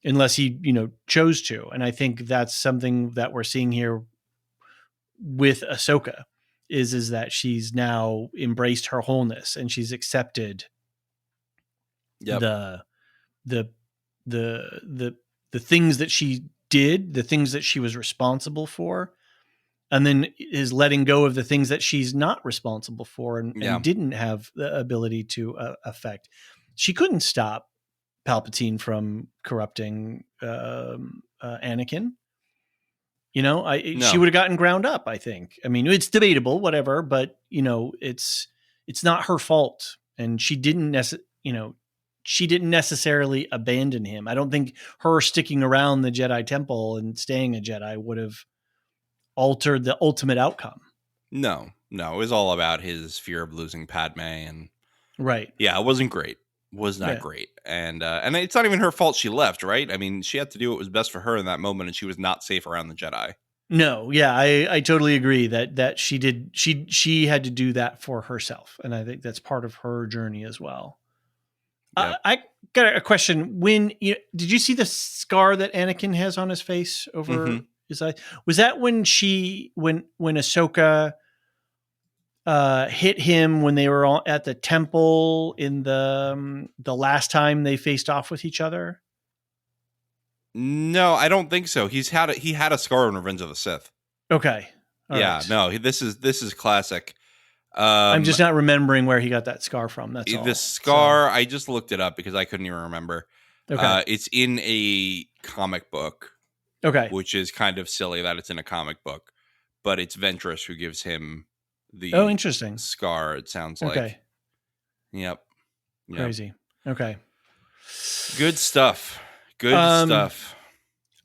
Unless he, chose to. And I think that's something that we're seeing here with Ahsoka is that she's now embraced her wholeness and she's accepted the things that she did, the things that she was responsible for, and then is letting go of the things that she's not responsible for and didn't have the ability to affect. She couldn't stop Palpatine from corrupting Anakin. She would have gotten ground up, I think. I mean, it's debatable, whatever, but it's not her fault. And she didn't necessarily abandon him. I don't think her sticking around the Jedi Temple and staying a Jedi would have altered the ultimate outcome. No, it was all about his fear of losing Padme, and right. Yeah, it wasn't great. Was not great. And it's not even her fault she left, right? I mean, she had to do what was best for her in that moment, and she was not safe around the Jedi. No, yeah, I totally agree that she did. She had to do that for herself, and I think that's part of her journey as well. Yep. I got a question. Did you see the scar that Anakin has on his face over his eye? Was that when Ahsoka hit him when they were all at the temple in the last time they faced off with each other? No, I don't think so. He had a scar in Revenge of the Sith. Okay. All yeah, right. no, this is classic. I'm just not remembering where he got that scar from. That's all. The scar, I just looked it up because I couldn't even remember. Okay. It's in a comic book. Okay. Which is kind of silly that it's in a comic book, but it's Ventress who gives him the interesting scar. It sounds like. Okay. Yep. Crazy. Okay. Good stuff. Good stuff.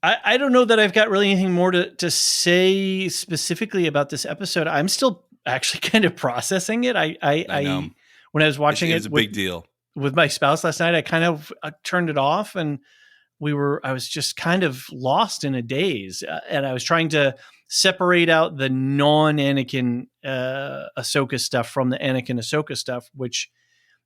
I don't know that I've got really anything more to say specifically about this episode. I'm still actually kind of processing it. I know. When I was watching it's a big deal with my spouse last night, I kind of turned it off and I was just kind of lost in a daze, and I was trying to separate out the non-Anakin Ahsoka stuff from the Anakin Ahsoka stuff, and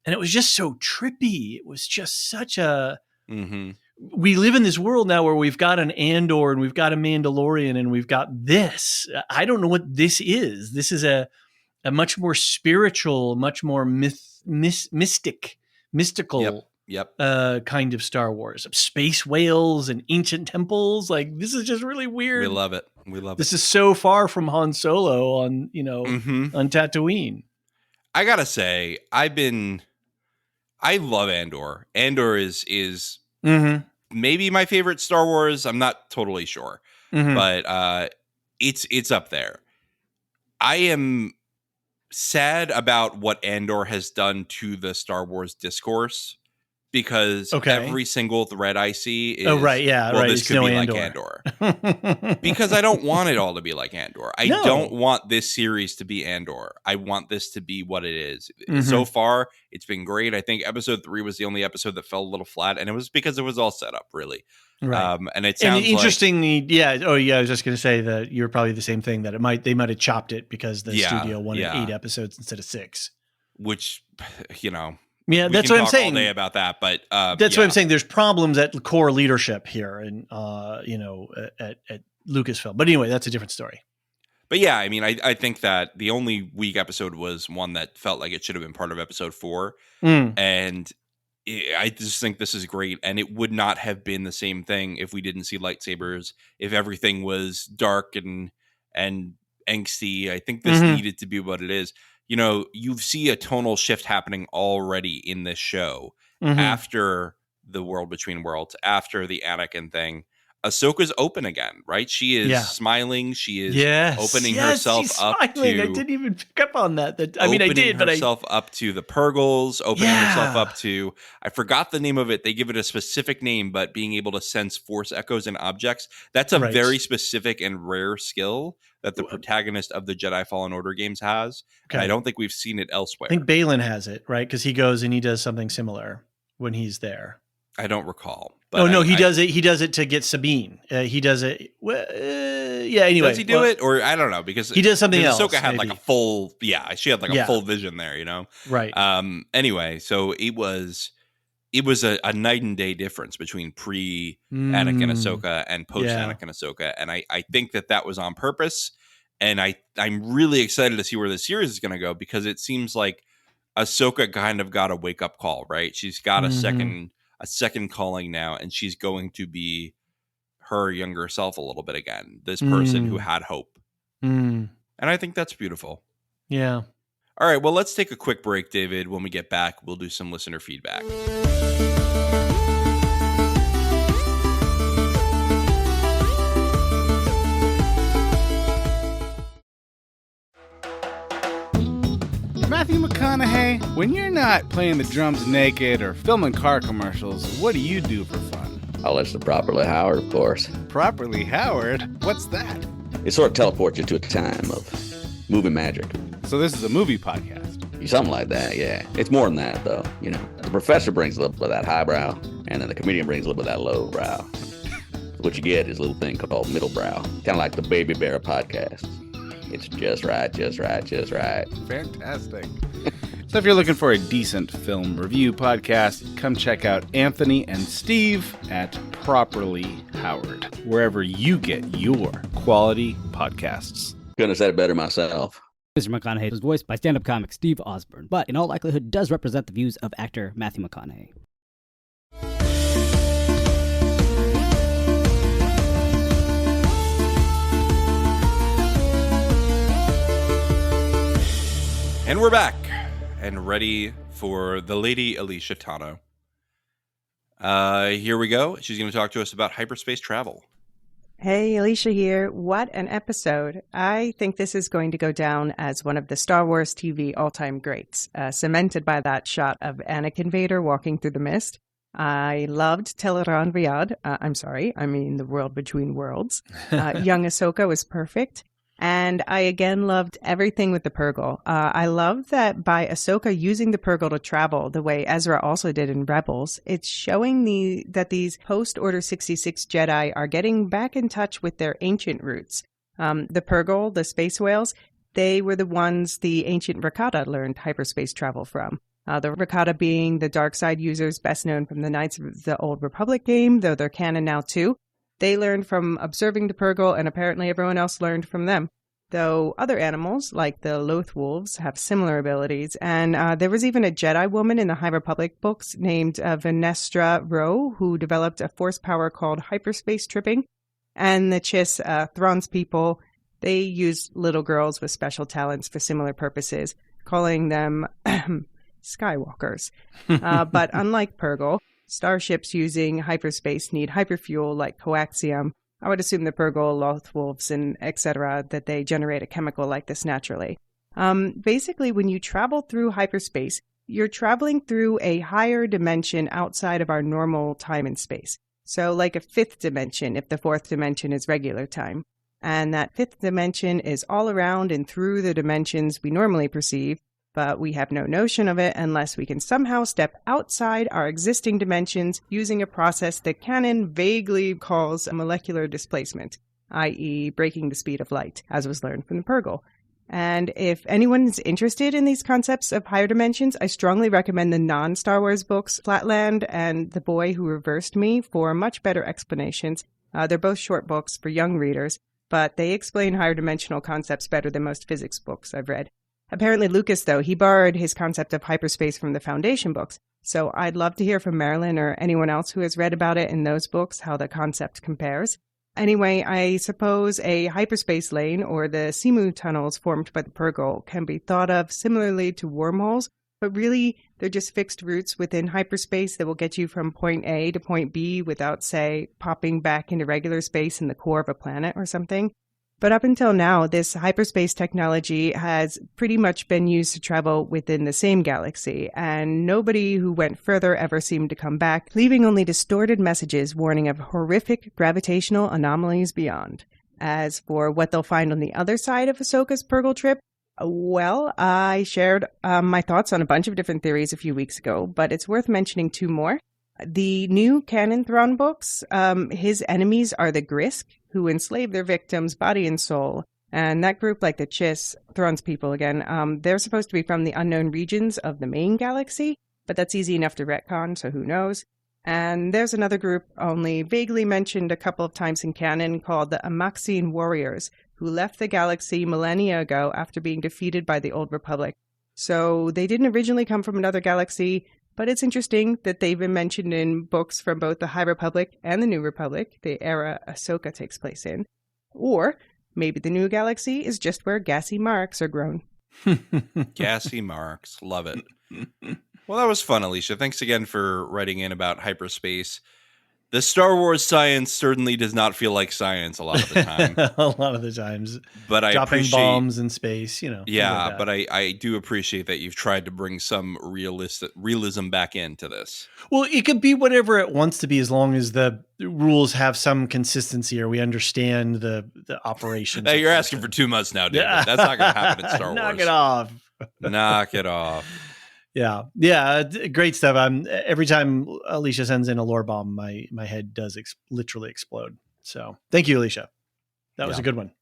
it was just so trippy. It was just such a, we live in this world now where we've got an Andor and we've got a Mandalorian and we've got this. I don't know what this is. This is a much more spiritual, much more mystical. Yep. Kind of Star Wars, space whales and ancient temples. Like, this is just really weird. We love it. This is so far from Han Solo on Tatooine. I gotta say, I love Andor. Andor is maybe my favorite Star Wars. I'm not totally sure, but it's up there. I am sad about what Andor has done to the Star Wars discourse. Because every single thread I see is, this could be like Andor. Because I don't want it all to be like Andor. I don't want this series to be Andor. I want this to be what it is. So far, it's been great. I think episode 3 was the only episode that fell a little flat, and it was because it was all set up, really. Right. And it sounds interestingly, I was just going to say that you're probably the same thing, that they might have chopped it because the studio wanted 8 episodes instead of 6. Which, yeah, that's what I'm saying. All day about that, but that's what I'm saying. There's problems at core leadership here, and at Lucasfilm. But anyway, that's a different story. But yeah, I mean, I think that the only weak episode was one that felt like it should have been part of episode 4, and I just think this is great. And it would not have been the same thing if we didn't see lightsabers. If everything was dark and angsty, I think this needed to be what it is. You see a tonal shift happening already in this show after the World Between Worlds, after the Anakin thing. Ahsoka's open again, right? She is smiling. She is opening herself up to. I didn't even pick up on that. I mean, I did, but herself up to the Purgles, opening herself up to. I forgot the name of it. They give it a specific name, but being able to sense force echoes in objects. That's a very specific and rare skill that the protagonist of the Jedi Fallen Order games has. Okay. I don't think we've seen it elsewhere. I think Balin has it, right? Because he goes and he does something similar when he's there. I don't recall. But he does it. He does it to get Sabine. He does it. Anyway. Does he do it? Or I don't know, because he does something else. Ahsoka had like a full, she had like a full vision there, Right. Anyway, so it was a night and day difference between pre-Anakin Ahsoka and post-Anakin Ahsoka. And I think that was on purpose. And I'm really excited to see where the series is going to go, because it seems like Ahsoka kind of got a wake-up call, right? She's got a second calling now, and she's going to be her younger self a little bit again. This person who had hope. And I think that's beautiful. Yeah. All right, well, let's take a quick break, David. When we get back, we'll do some listener feedback. Matthew McConaughey, when you're not playing the drums naked or filming car commercials, what do you do for fun? I listen to Properly Howard, of course. Properly Howard? What's that? It sort of teleports you to a time of movie magic. So this is a movie podcast? Something like that, yeah. It's more than that, though. The professor brings a little bit of that highbrow, and then the comedian brings a little bit of that lowbrow. What you get is a little thing called middle brow, kind of like the Baby Bear podcast. It's just right, just right, just right. Fantastic. So if you're looking for a decent film review podcast, come check out Anthony and Steve at Properly Howard, wherever you get your quality podcasts. Couldn't have said it better myself. Mr. McConaughey was voiced by stand-up comic Steve Osborne, but in all likelihood does represent the views of actor Matthew McConaughey. And we're back and ready for the Lady Elysia Tano. Here we go. She's going to talk to us about hyperspace travel. Hey, Elysia here. What an episode. I think this is going to go down as one of the Star Wars TV all-time greats, cemented by that shot of Anakin Vader walking through the mist. I loved Teleran Riyadh. The world between worlds. Young Ahsoka was perfect. And I again loved everything with the Purgle. I love that by Ahsoka using the Purgle to travel the way Ezra also did in Rebels, it's showing that these post-Order 66 Jedi are getting back in touch with their ancient roots. The Purgle, the space whales, they were the ones the ancient Rakata learned hyperspace travel from. The Rakata being the dark side users best known from the Knights of the Old Republic game, though they're canon now too. They learned from observing the Purgle, and apparently everyone else learned from them. Though other animals, like the Loth wolves, have similar abilities. And there was even a Jedi woman in the High Republic books named Venestra Rowe, who developed a force power called hyperspace tripping. And the Chiss, Thrawn's people, they use little girls with special talents for similar purposes, calling them Skywalkers. But unlike Purgle, starships using hyperspace need hyperfuel like coaxium. I would assume the Purgle, Loth wolves, and etc., that they generate a chemical like this naturally. Basically, when you travel through hyperspace, you're traveling through a higher dimension outside of our normal time and space. So like a fifth dimension, if the fourth dimension is regular time. And that fifth dimension is all around and through the dimensions we normally perceive, but we have no notion of it unless we can somehow step outside our existing dimensions using a process that canon vaguely calls a molecular displacement, i.e. breaking the speed of light, as was learned from the Purgle. And if anyone is interested in these concepts of higher dimensions, I strongly recommend the non-Star Wars books, Flatland and The Boy Who Reversed Me, for much better explanations. They're both short books for young readers, but they explain higher dimensional concepts better than most physics books I've read. Apparently Lucas, though, he borrowed his concept of hyperspace from the Foundation books, so I'd love to hear from Marilyn or anyone else who has read about it in those books, how the concept compares. Anyway, I suppose a hyperspace lane, or the Simu tunnels formed by the Purgle, can be thought of similarly to wormholes, but really they're just fixed routes within hyperspace that will get you from point A to point B without, say, popping back into regular space in the core of a planet or something. But up until now, this hyperspace technology has pretty much been used to travel within the same galaxy, and nobody who went further ever seemed to come back, leaving only distorted messages warning of horrific gravitational anomalies beyond. As for what they'll find on the other side of Ahsoka's Purgle trip, well, I shared my thoughts on a bunch of different theories a few weeks ago, but it's worth mentioning two more. The new canon Thrawn books, his enemies are the Grisk, who enslave their victims body and soul. And that group, like the Chiss, Thrawn's people again, they're supposed to be from the unknown regions of the main galaxy, but that's easy enough to retcon, so who knows. And there's another group, only vaguely mentioned a couple of times in canon, called the Amaxian Warriors, who left the galaxy millennia ago after being defeated by the Old Republic. So they didn't originally come from another galaxy, but it's interesting that they've been mentioned in books from both the High Republic and the New Republic, the era Ahsoka takes place in. Or maybe the new galaxy is just where gassy marks are grown. Gassy marks. Love it. Well, that was fun, Elysia. Thanks again for writing in about hyperspace. The Star Wars science certainly does not feel like science a lot of the time. A lot of the times. But I dropping appreciate bombs in space, you know. Yeah, like but I do appreciate that you've tried to bring some realism back into this. Well, it could be whatever it wants to be as long as the rules have some consistency or we understand the operation. Hey, you're asking for too much now, David. Yeah. That's not going to happen in Star Wars. Knock it off. Knock it off. Yeah, great stuff. Every time Elysia sends in a lore bomb, my head does literally explode. So thank you, Elysia. That was a good one.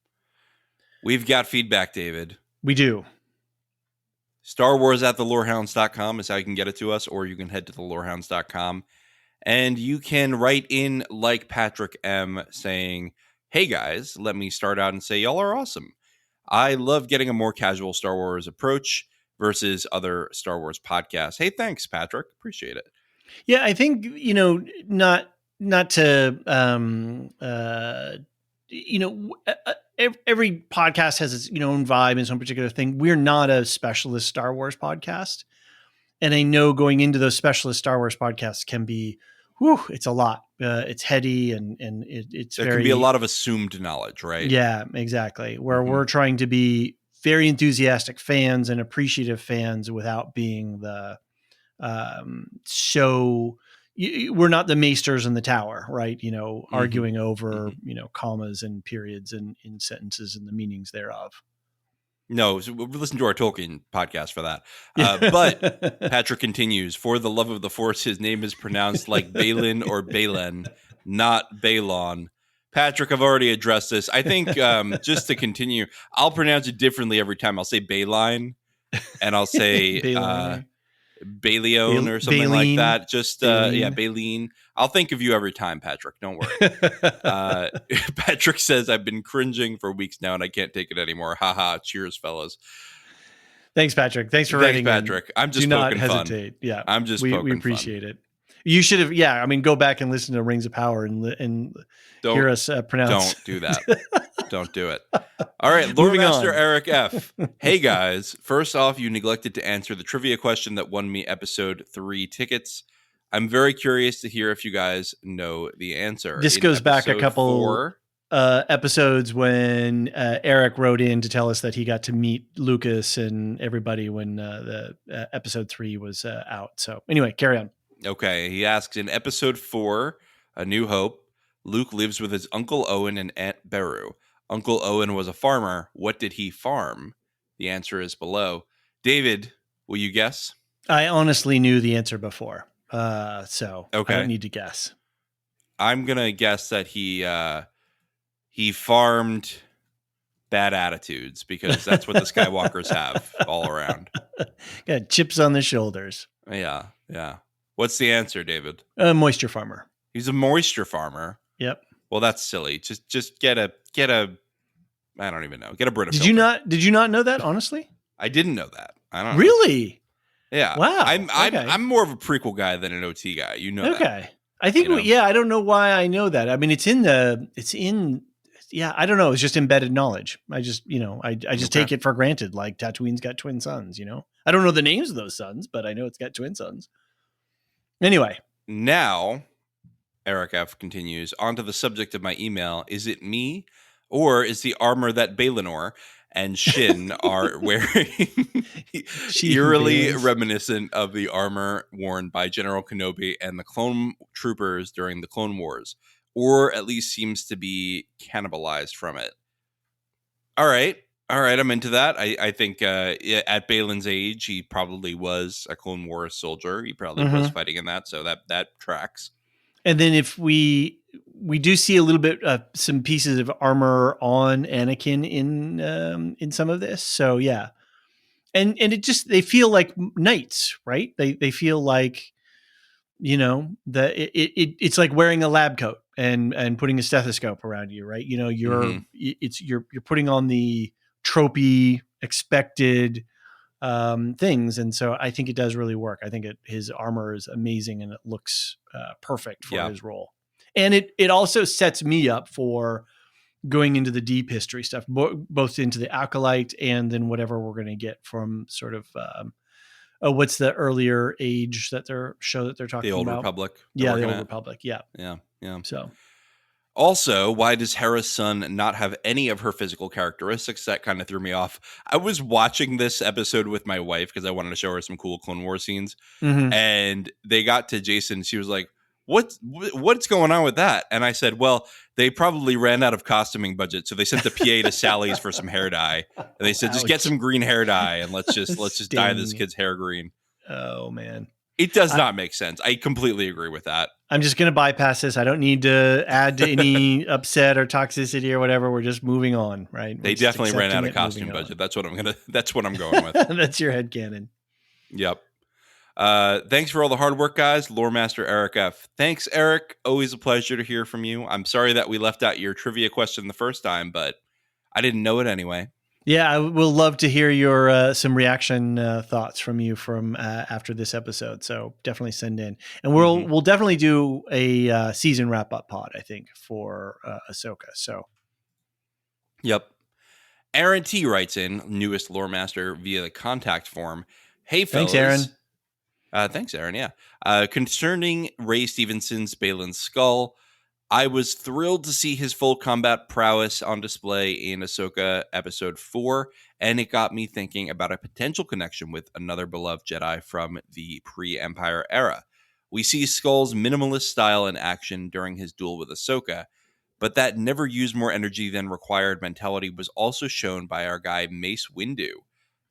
We've got feedback, David. We do. Star Wars at thelorehounds.com is how you can get it to us, or you can head to thelorehounds.com and you can write in like Patrick M saying, hey guys, let me start out and say y'all are awesome. I love getting a more casual Star Wars approach versus other Star Wars podcasts. Hey, thanks, Patrick. Appreciate it. Yeah, I think, not to, every podcast has its own vibe and some particular thing. We're not a specialist Star Wars podcast. And I know going into those specialist Star Wars podcasts can be, it's a lot. It's heady and it's there very, can be a lot of assumed knowledge, right? Yeah, exactly. Where we're trying to be very enthusiastic fans and appreciative fans without being the we're not the maesters in the tower, right? Arguing over commas and periods and in sentences and the meanings thereof. No, so we'll listen to our Tolkien podcast for that. But Patrick continues, for the love of the Force, his name is pronounced like Balin or Balen, not Balon. Patrick, I've already addressed this. I think just to continue, I'll pronounce it differently every time. I'll say Baline, and I'll say Balion or something like that. Just Baleen. I'll think of you every time, Patrick. Don't worry. Patrick says, I've been cringing for weeks now and I can't take it anymore. Haha. Cheers, fellas. Thanks, Patrick. Thanks for writing. Patrick. I'm just do not poking hesitate. Fun. Yeah, I'm just we appreciate it. You should have, go back and listen to Rings of Power and hear us pronounce. Don't do that. Don't do it. All right, Lord Maester Eric F. Hey guys, first off, you neglected to answer the trivia question that won me episode 3 tickets. I'm very curious to hear if you guys know the answer. This goes back a couple episodes when Eric wrote in to tell us that he got to meet Lucas and everybody when the episode 3 was out. So anyway, carry on. Okay, he asks, in episode 4, A New Hope, Luke lives with his Uncle Owen and Aunt Beru. Uncle Owen was a farmer. What did he farm? The answer is below. David, will you guess? I honestly knew the answer before, so okay. I don't need to guess. I'm going to guess that he farmed bad attitudes because that's what the Skywalkers have all around. Got chips on the shoulders. Yeah. What's the answer, David? A moisture farmer. He's a moisture farmer. Yep. Well, that's silly. Just get a I don't even know. Get a Brita filter. filter. Did you not know that, honestly? I didn't know that. I don't know. Really? Yeah. Wow. I'm more of a prequel guy than an OT guy. You know that. Okay. I think I don't know why I know that. I mean, I don't know. It's just embedded knowledge. I just take it for granted. Like Tatooine's got twin sons, I don't know the names of those sons, but I know it's got twin sons. Anyway. Now, Eric F. continues, on to the subject of my email. Is it me, or is the armor that Balinor and Shin are wearing eerily reminiscent of the armor worn by General Kenobi and the clone troopers during the Clone Wars, or at least seems to be cannibalized from it? All right, I'm into that. I think at Balin's age, he probably was a Clone Wars soldier. He probably was fighting in that, so that tracks. And then if we do see a little bit some pieces of armor on Anakin in some of this, so yeah, and it just they feel like knights, right? They feel like it's like wearing a lab coat and putting a stethoscope around you, right? You're putting on the tropey expected things, and so I think it does really work. I think his armor is amazing and it looks perfect for his role, and it also sets me up for going into the deep history stuff, both into the Acolyte and then whatever we're going to get from sort of what's the earlier age that they're talking about? The Old Republic. Yeah, the Old Republic. Yeah. So. Also, why does Hera's son not have any of her physical characteristics? That kind of threw me off. I was watching this episode with my wife because I wanted to show her some cool Clone Wars scenes. And they got to Jason. She was like, what's going on with that? And I said, well, they probably ran out of costuming budget. So they sent the PA to Sally's for some hair dye. And they said, just get some green hair dye and let's just dye this kid's hair green. Oh, man. It does not make sense. I completely agree with that. I'm just going to bypass this. I don't need to add to any upset or toxicity or whatever. We're just moving on, right? They definitely ran out of costume budget. That's what I'm going with. That's your headcanon. Yep. Thanks for all the hard work, guys. Lore Master Eric F. Thanks, Eric. Always a pleasure to hear from you. I'm sorry that we left out your trivia question the first time, but I didn't know it anyway. Yeah, I will love to hear your some reaction thoughts from you from after this episode. So definitely send in, and we'll definitely do a season wrap up pod. I think for Ahsoka. So, yep. Aaron T writes in, newest lore master via the contact form. Hey, fellas. Thanks, Aaron. Thanks, Aaron. Yeah. Concerning Ray Stevenson's Balin's skull, I was thrilled to see his full combat prowess on display in Ahsoka Episode 4, and it got me thinking about a potential connection with another beloved Jedi from the pre-Empire era. We see Skull's minimalist style in action during his duel with Ahsoka, but that never used more energy than required mentality was also shown by our guy Mace Windu.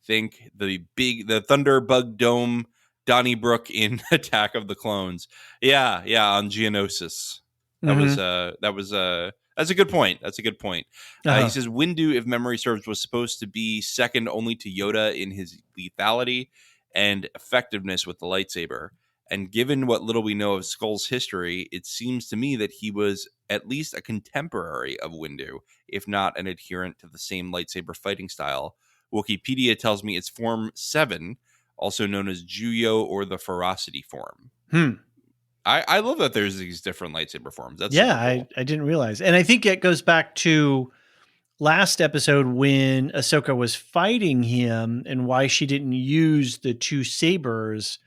Think the Thunderbug Dome Donnybrook in Attack of the Clones. Yeah, on Geonosis. That's a good point. He says Windu, if memory serves, was supposed to be second only to Yoda in his lethality and effectiveness with the lightsaber. And given what little we know of Skull's history, it seems to me that he was at least a contemporary of Windu, if not an adherent to the same lightsaber fighting style. Wikipedia tells me it's Form 7, also known as Juyo or the Ferocity form. I love that there's these different lightsaber forms. That's cool. I didn't realize. And I think it goes back to last episode when Ahsoka was fighting him and why she didn't use the two sabers.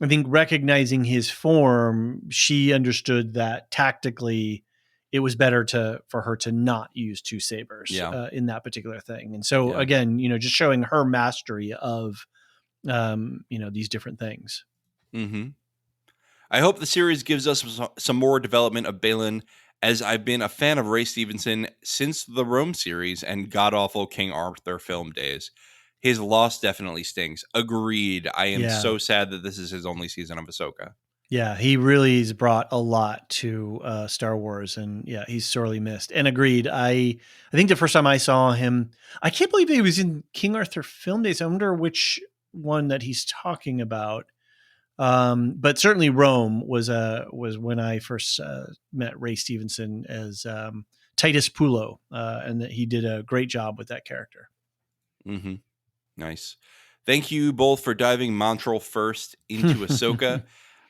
I think recognizing his form, she understood that tactically it was better for her to not use two sabers in that particular thing. And so again, just showing her mastery of, these different things. Mm-hmm. I hope the series gives us some more development of Balin, as I've been a fan of Ray Stevenson since the Rome series and god-awful King Arthur film days. His loss definitely stings. Agreed. I am so sad that this is his only season of Ahsoka. Yeah, he really has brought a lot to Star Wars, and he's sorely missed. And agreed. I think the first time I saw him, I can't believe he was in King Arthur film days. I wonder which one that he's talking about. But certainly Rome was when I first met Ray Stevenson as Titus Pulo, and that he did a great job with that character. Mm-hmm. Nice. Thank you both for diving Montreal first into Ahsoka.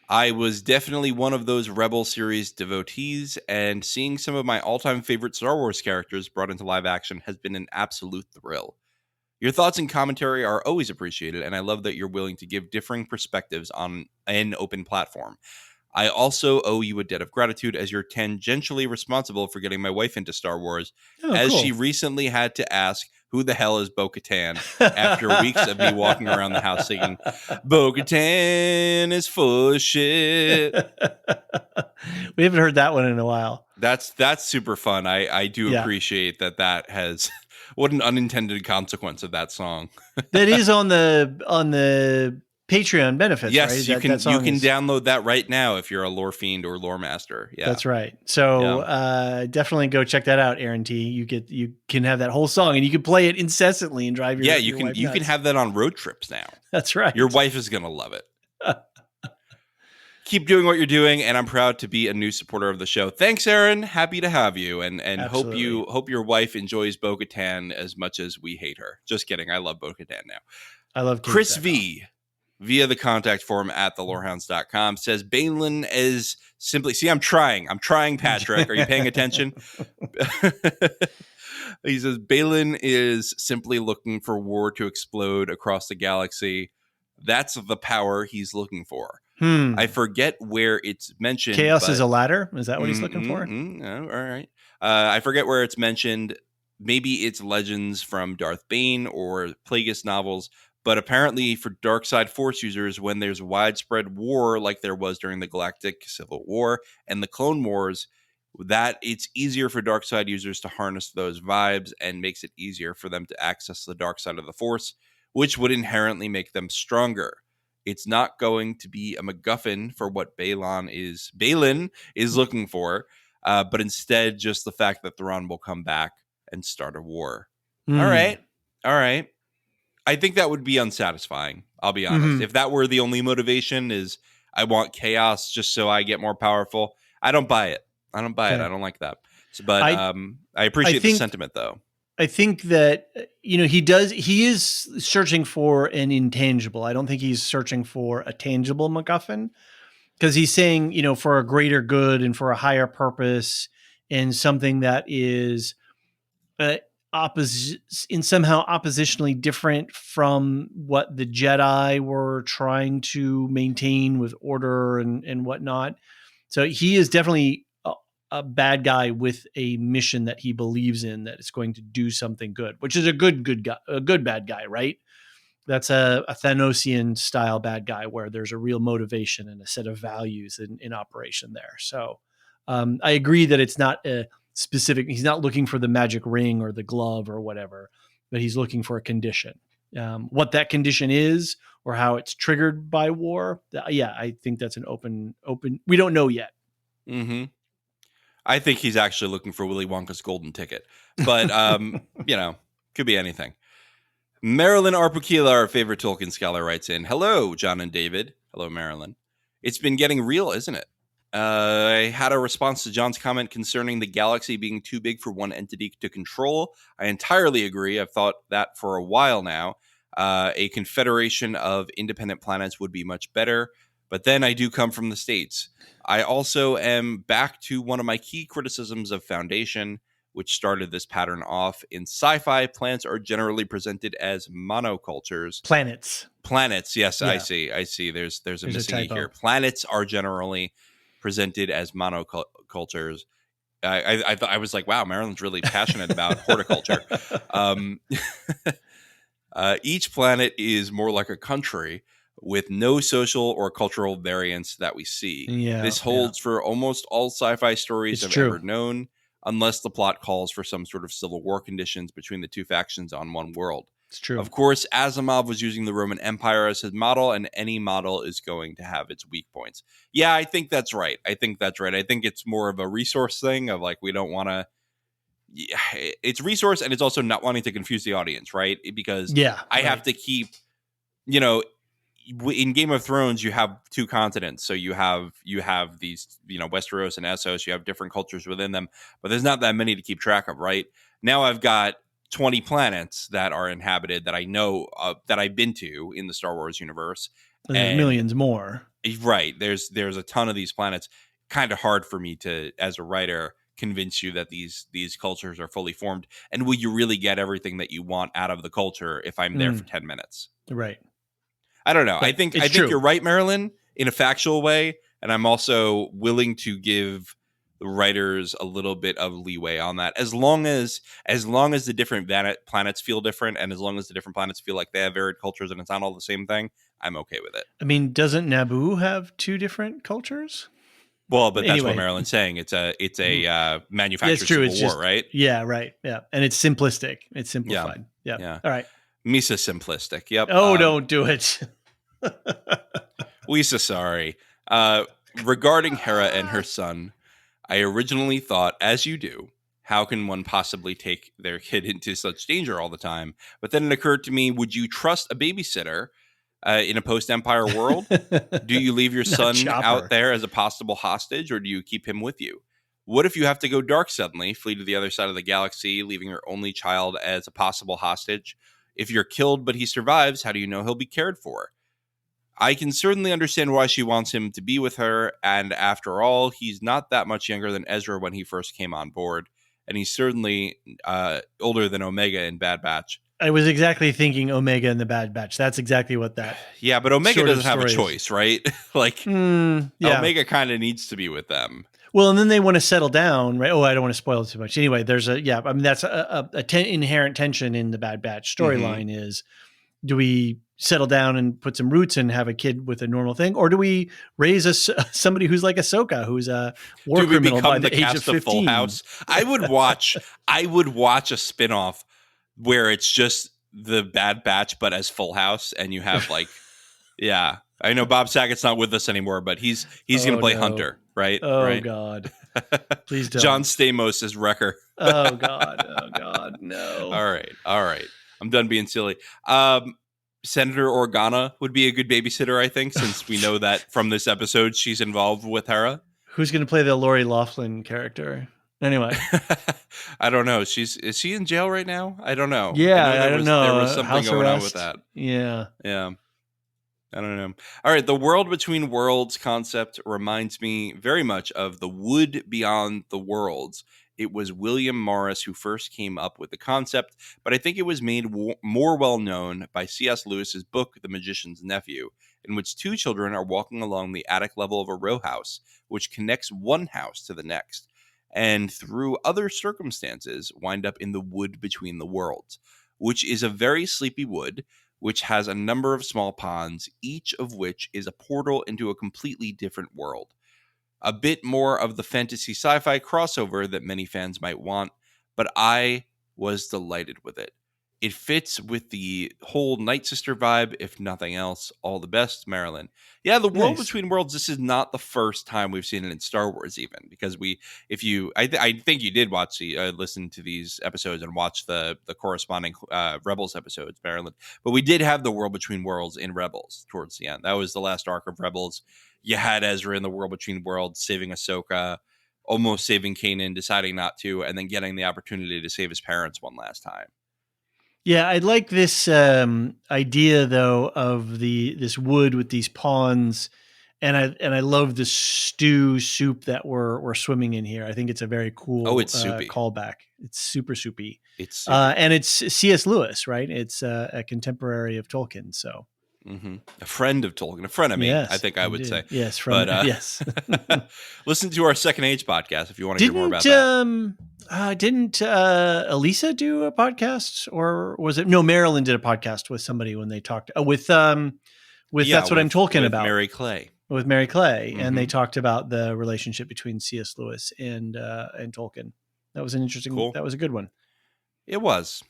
I was definitely one of those Rebel series devotees, and seeing some of my all-time favorite Star Wars characters brought into live action has been an absolute thrill. Your thoughts and commentary are always appreciated, and I love that you're willing to give differing perspectives on an open platform. I also owe you a debt of gratitude, as you're tangentially responsible for getting my wife into Star Wars, she recently had to ask, who the hell is Bo-Katan, after weeks of me walking around the house singing, Bo-Katan is full of shit. We haven't heard that one in a while. That's super fun. I do appreciate that has... What an unintended consequence of that song. That is on the Patreon benefits, yes, right? you can download that right now if you're a lore fiend or lore master. Yeah, that's right. So definitely go check that out, Aaron T. You can have that whole song and you can play it incessantly and drive your you can have that on road trips now. That's right. Your wife is gonna love it. Keep doing what you're doing, and I'm proud to be a new supporter of the show. Thanks, Aaron. Happy to have you, and hope your wife enjoys Bo-Katan as much as we hate her. Just kidding. I love Bo-Katan now. I love Chris V. via the contact form at thelorehounds.com says Balin is simply... See, I'm trying, Patrick. Are you paying attention? He says Balin is simply looking for war to explode across the galaxy. That's the power he's looking for. I forget where it's mentioned. Chaos is a ladder? Is that what he's looking for? All right. I forget where it's mentioned. Maybe it's legends from Darth Bane or Plagueis novels. But apparently for dark side Force users, when there's widespread war like there was during the Galactic Civil War and the Clone Wars, that it's easier for dark side users to harness those vibes and makes it easier for them to access the dark side of the Force, which would inherently make them stronger. It's not going to be a MacGuffin for what Balin is looking for, but instead just the fact that Thrawn will come back and start a war. All right. I think that would be unsatisfying. I'll be honest. If that were the only motivation is I want chaos just so I get more powerful, I don't buy it. I don't like that. So, but I appreciate the sentiment, though. I think that, he is searching for an intangible. I don't think he's searching for a tangible MacGuffin, because he's saying, for a greater good and for a higher purpose and something that is somehow oppositionally different from what the Jedi were trying to maintain with order and whatnot. So he is definitely a bad guy with a mission that he believes in, that is going to do something good, which is a good guy, a good bad guy, right? That's a Thanosian style bad guy where there's a real motivation and a set of values in operation there. So I agree that it's not a specific, he's not looking for the magic ring or the glove or whatever, but he's looking for a condition. What that condition is or how it's triggered by war. I think that's an open, we don't know yet. Mm-hmm. I think he's actually looking for Willy Wonka's golden ticket, but could be anything. Marilyn Arpukila, our favorite Tolkien scholar, writes in, "Hello, John and David." Hello, Marilyn. "It's been getting real, isn't it? I had a response to John's comment concerning the galaxy being too big for one entity to control. I entirely agree. I've thought that for a while now. A confederation of independent planets would be much better. But then I do come from the States. I also am back to one of my key criticisms of Foundation, which started this pattern off. In sci-fi, planets are generally presented as monocultures." Planets, yes, yeah. I see. There's a missing E here. Planets are generally presented as monocultures. I was like, wow, Marilyn's really passionate about horticulture. Each planet is more like a country with no social or cultural variance that we see. This holds for almost all sci-fi stories I've ever known, unless the plot calls for some sort of civil war conditions between the two factions on one world. It's true. Of course, Asimov was using the Roman Empire as his model, and any model is going to have its weak points. Yeah, I think that's right. I think it's more of a resource thing of like, we don't want to... Yeah, it's resource, and it's also not wanting to confuse the audience, right? Because I have to keep... in Game of Thrones, you have two continents. So you have these, Westeros and Essos. You have different cultures within them, but there's not that many to keep track of, right? Now I've got 20 planets that are inhabited that I know that I've been to in the Star Wars universe. And millions more. Right. There's a ton of these planets. Kind of hard for me to, as a writer, convince you that these cultures are fully formed. And will you really get everything that you want out of the culture if I'm there for 10 minutes? Right. I don't know. I think you're right, Marilyn, in a factual way, and I'm also willing to give the writers a little bit of leeway on that, as long as the different planets feel different, and as long as the different planets feel like they have varied cultures and it's not all the same thing, I'm okay with it. I mean, doesn't Naboo have two different cultures? Well, but that's what Marilyn's saying. It's a manufactured civil war, right? Yeah, right. Yeah, and it's simplistic. It's simplified. Yeah. All right. Misa simplistic. Yep. Oh, don't do it. Lisa, sorry. Regarding Hera and her son, I originally thought, as you do, how can one possibly take their kid into such danger all the time? But then it occurred to me, would you trust a babysitter in a post-Empire world? Do you leave your son out there as a possible hostage, or do you keep him with you? What if you have to go dark suddenly, flee to the other side of the galaxy, leaving your only child as a possible hostage? If you're killed but he survives, how do you know he'll be cared for? I can certainly understand why she wants him to be with her, and after all, he's not that much younger than Ezra when he first came on board, and he's certainly older than Omega in Bad Batch. I was exactly thinking Omega in the Bad Batch. That's exactly what that... Yeah, but Omega doesn't have a choice, right? Omega kind of needs to be with them. Well, and then they want to settle down, right? Oh, I don't want to spoil it too much. Anyway, there's that's inherent tension in the Bad Batch storyline is, do we settle down and put some roots and have a kid with a normal thing? Or do we raise somebody who's like Ahsoka, who's a war criminal by the age of 15? Full House? I would watch a spinoff where it's just the Bad Batch, but as Full House. And you have I know Bob Saget's not with us anymore, but he's going to play Hunter, right? Oh, right? God. Please don't. John Stamos is Wrecker. Oh, God. No. All right. I'm done being silly. Senator Organa would be a good babysitter, I think, since we know that from this episode she's involved with Hera. Who's going to play the Lori Loughlin character? Anyway. I don't know. Is she in jail right now? I don't know. Yeah, I don't know. There was something House going on arrest. with that. Yeah. Yeah. I don't know. All right. The world between worlds concept reminds me very much of the wood beyond the worlds. It was William Morris who first came up with the concept, but I think it was made more well known by C.S. Lewis's book, The Magician's Nephew, in which two children are walking along the attic level of a row house, which connects one house to the next, and through other circumstances wind up in the wood between the worlds, which is a very sleepy wood, which has a number of small ponds, each of which is a portal into a completely different world. A bit more of the fantasy sci-fi crossover that many fans might want, but I was delighted with it. It fits with the whole Night Sister vibe, if nothing else. All the best, Marilyn. Yeah, the world between worlds, this is not the first time we've seen it in Star Wars, even, because I think you did listen to these episodes and watch the corresponding Rebels episodes, Marilyn. But we did have the world between worlds in Rebels towards the end. That was the last arc of Rebels. You had Ezra in the world between worlds, saving Ahsoka, almost saving Kanan, deciding not to, and then getting the opportunity to save his parents one last time. Yeah, I like this idea though of this wood with these ponds, and I love the soup that we're swimming in here. I think it's a very cool it's soupy. Callback. It's super soupy. It's soupy. And it's C.S. Lewis, right? It's a contemporary of Tolkien, so a friend of Tolkien, a friend of me. Yes, I think I would say yes, friend. But, yes. Listen to our Second Age podcast if you want to hear more about that. Didn't Elysia do a podcast, or was it? No, Marilyn did a podcast with somebody when they talked with That's What I'm Talking About. Mary Clay. With Mary Clay, and they talked about the relationship between C.S. Lewis and Tolkien. That was an interesting. Cool. That was a good one. It was.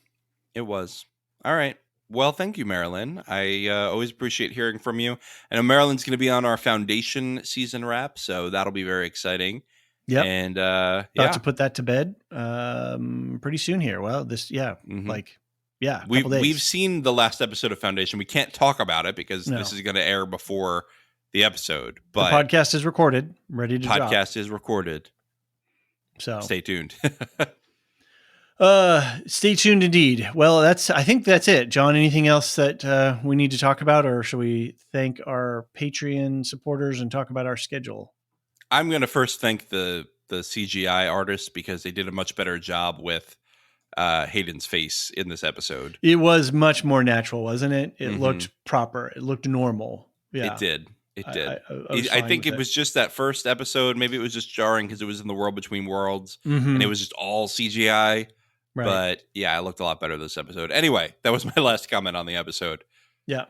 All right. Well, thank you, Marilyn. I always appreciate hearing from you. I know Marilyn's going to be on our Foundation season wrap, so that'll be very exciting. Yeah, and about to put that to bed pretty soon here. Well, we've seen the last episode of Foundation. We can't talk about it because this is going to air before the episode. But the podcast is recorded, ready to drop. Podcast is recorded, so stay tuned. Stay tuned indeed. Well, I think that's it. John, anything else that we need to talk about, or shall we thank our Patreon supporters and talk about our schedule? I'm going to first thank the CGI artists because they did a much better job with Hayden's face in this episode. It was much more natural, wasn't it? It looked proper. It looked normal. Yeah, it did. I think it was just that first episode. Maybe it was just jarring because it was in the world between worlds and it was just all CGI. Right. But yeah, it looked a lot better this episode. Anyway, that was my last comment on the episode. Yeah.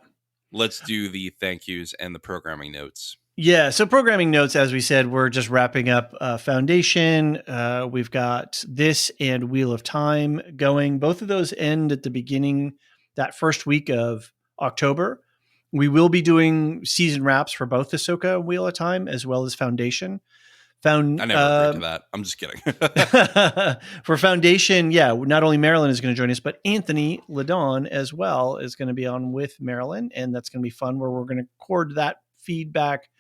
Let's do the thank yous and the programming notes. Yeah. So programming notes, as we said, we're just wrapping up Foundation. We've got this and Wheel of Time going. Both of those end at the beginning, that first week of October. We will be doing season wraps for both Ahsoka and Wheel of Time, as well as Foundation. I never agreed to that. I'm just kidding. For Foundation, yeah, not only Marilyn is going to join us, but Anthony Ladon as well is going to be on with Marilyn, and that's going to be fun, where we're going to record that feedback.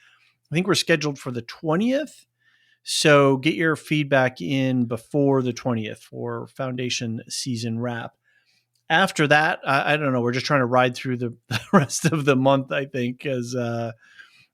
I think we're scheduled for the 20th, so get your feedback in before the 20th for Foundation season wrap. After that, I don't know, we're just trying to ride through the rest of the month, I think, because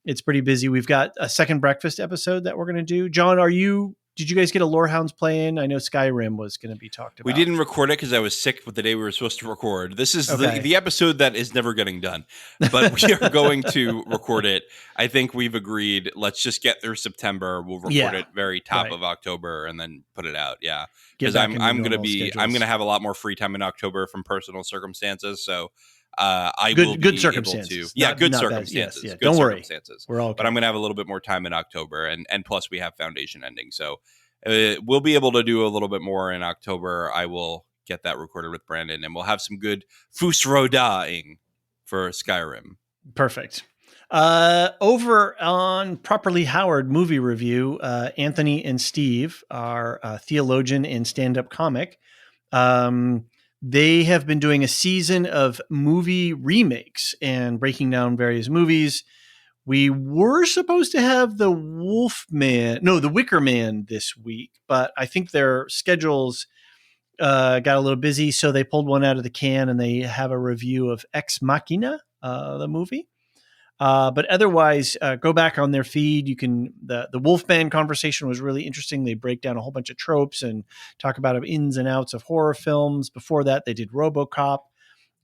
it's pretty busy. We've got a second breakfast episode that we're going to do. John, did you guys get a Lorehounds play in? I know Skyrim was going to be talked about. We didn't record it because I was sick the day we were supposed to record. This is the episode that is never getting done, but we are going to record it. I think we've agreed. Let's just get through September. We'll record it very top of October and then put it out. Yeah. Because I'm going to have a lot more free time in October from personal circumstances. So I will be good circumstances. Able to, good circumstances. Yes. Good Don't circumstances. Worry. We're all okay. But I'm going to have a little bit more time in October, and plus we have Foundation ending, so we'll be able to do a little bit more in October. I will get that recorded with Brandon, and we'll have some good Fusrodaing for Skyrim. Perfect. Over on Properly Howard movie review, Anthony and Steve are theologian and stand-up comic. They have been doing a season of movie remakes and breaking down various movies. We were supposed to have the Wicker Man this week, but I think their schedules got a little busy, so they pulled one out of the can and they have a review of Ex Machina, the movie. But otherwise, go back on their feed. You can the Wolfman conversation was really interesting. They break down a whole bunch of tropes and talk about ins and outs of horror films. Before that, they did RoboCop,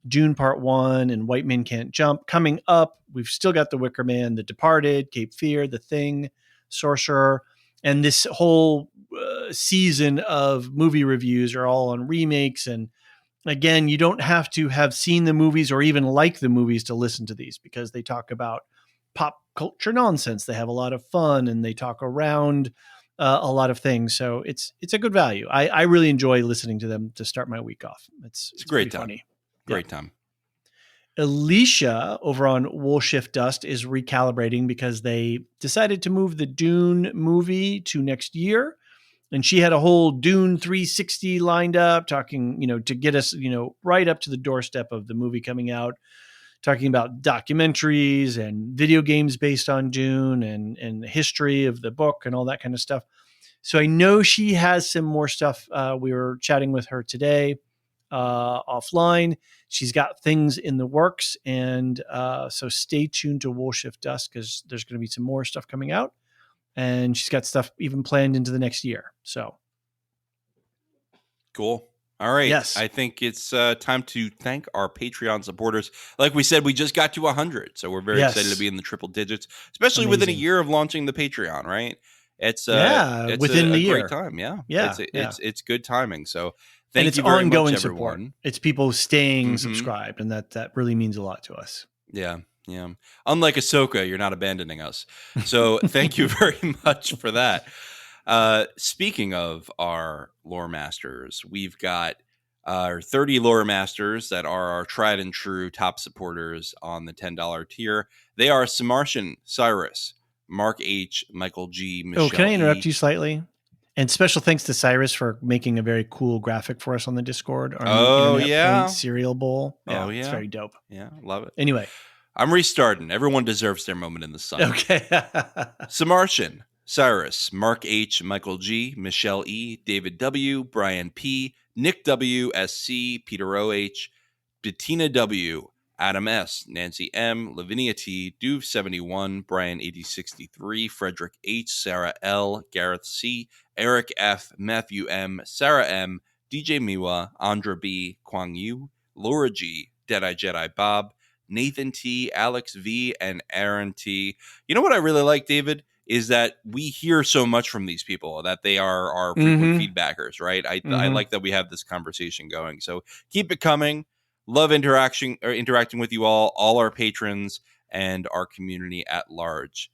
Dune Part 1, and White Men Can't Jump. Coming up, we've still got The Wicker Man, The Departed, Cape Fear, The Thing, Sorcerer, and this whole season of movie reviews are all on remakes. And again, you don't have to have seen the movies or even like the movies to listen to these, because they talk about pop culture nonsense. They have a lot of fun and they talk around a lot of things. So it's a good value. I really enjoy listening to them to start my week off. It's a great time. Funny. Great time. Elysia over on Woolshift Dust is recalibrating because they decided to move the Dune movie to next year. And she had a whole Dune 360 lined up, talking, to get us, right up to the doorstep of the movie coming out, talking about documentaries and video games based on Dune and the history of the book and all that kind of stuff. So I know she has some more stuff. We were chatting with her today offline. She's got things in the works. And so stay tuned to Woolshift Dust, because there's going to be some more stuff coming out. And she's got stuff even planned into the next year. So cool. All right. Yes. I think it's time to thank our Patreon supporters. Like we said, we just got to 100. So we're very excited to be in the triple digits, especially within a year of launching the Patreon, right? It's within the year. Great time. Yeah. Yeah. It's good timing. So and thank you very ongoing much, support. everyone. It's people staying subscribed, and that really means a lot to us. Yeah. Yeah. Unlike Ahsoka, you're not abandoning us. So thank you very much for that. Speaking of our lore masters, we've got our 30 lore masters that are our tried and true top supporters on the $10 tier. They are Samartian, Cyrus, Mark H, Michael G, Michelle can I interrupt E. you slightly? And special thanks to Cyrus for making a very cool graphic for us on the Discord. Cereal bowl. Yeah, it's very dope. Yeah, love it. Anyway, I'm restarting. Everyone deserves their moment in the sun. Okay. Samartian, Cyrus, Mark H, Michael G, Michelle E, David W, Brian P, Nick W, SC, Peter O.H, Bettina W, Adam S, Nancy M, Lavinia T, Duve71, Brian 8063, Frederick H, Sarah L, Gareth C, Eric F, Matthew M, Sarah M, DJ Miwa, Andra B, Kwang Yu, Laura G, Deadeye Jedi Bob, Nathan T, Alex V, and Aaron T. You know what I really like, David, is that we hear so much from these people that they are our frequent feedbackers, right? I like that we have this conversation going. So keep it coming. Love interacting with you all our patrons, and our community at large.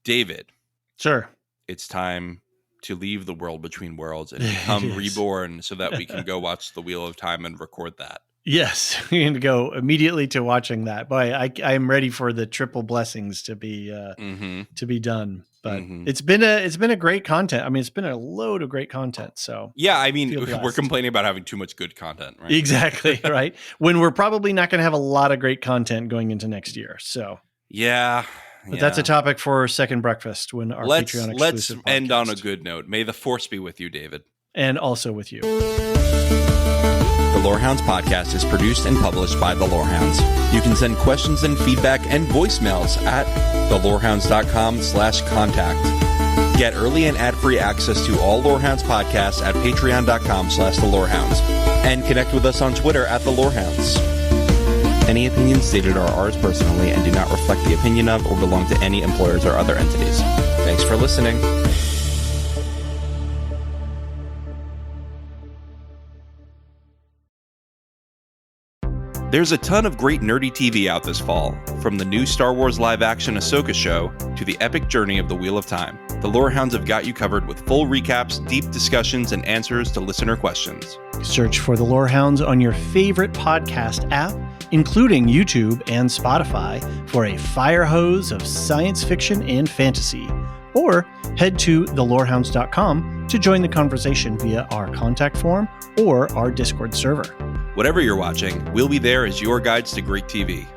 David. Sure. It's time to leave the world between worlds and become reborn so that we can go watch The Wheel of Time and record that. Yes, we're going to go immediately to watching that. Boy, I am ready for the triple blessings to be done. But it's been a great content. I mean, it's been a load of great content. So yeah, I mean, we're complaining about having too much good content, right? Exactly, right. When we're probably not going to have a lot of great content going into next year. So yeah. But that's a topic for Second Breakfast, when our Patreon exclusive Let's podcast. End on a good note. May the force be with you, David. And also with you. The Lorehounds podcast is produced and published by The Lorehounds. You can send questions and feedback and voicemails at thelorehounds.com/contact. Get early and ad-free access to all Lorehounds podcasts at patreon.com/thelorehounds. And connect with us on Twitter at The Lorehounds. Any opinions stated are ours personally and do not reflect the opinion of or belong to any employers or other entities. Thanks for listening. There's a ton of great nerdy TV out this fall, from the new Star Wars live-action Ahsoka show to the epic journey of the Wheel of Time. The Lorehounds have got you covered with full recaps, deep discussions, and answers to listener questions. Search for The Lorehounds on your favorite podcast app, including YouTube and Spotify, for a fire hose of science fiction and fantasy. Or head to thelorehounds.com to join the conversation via our contact form or our Discord server. Whatever you're watching, we'll be there as your guides to great TV.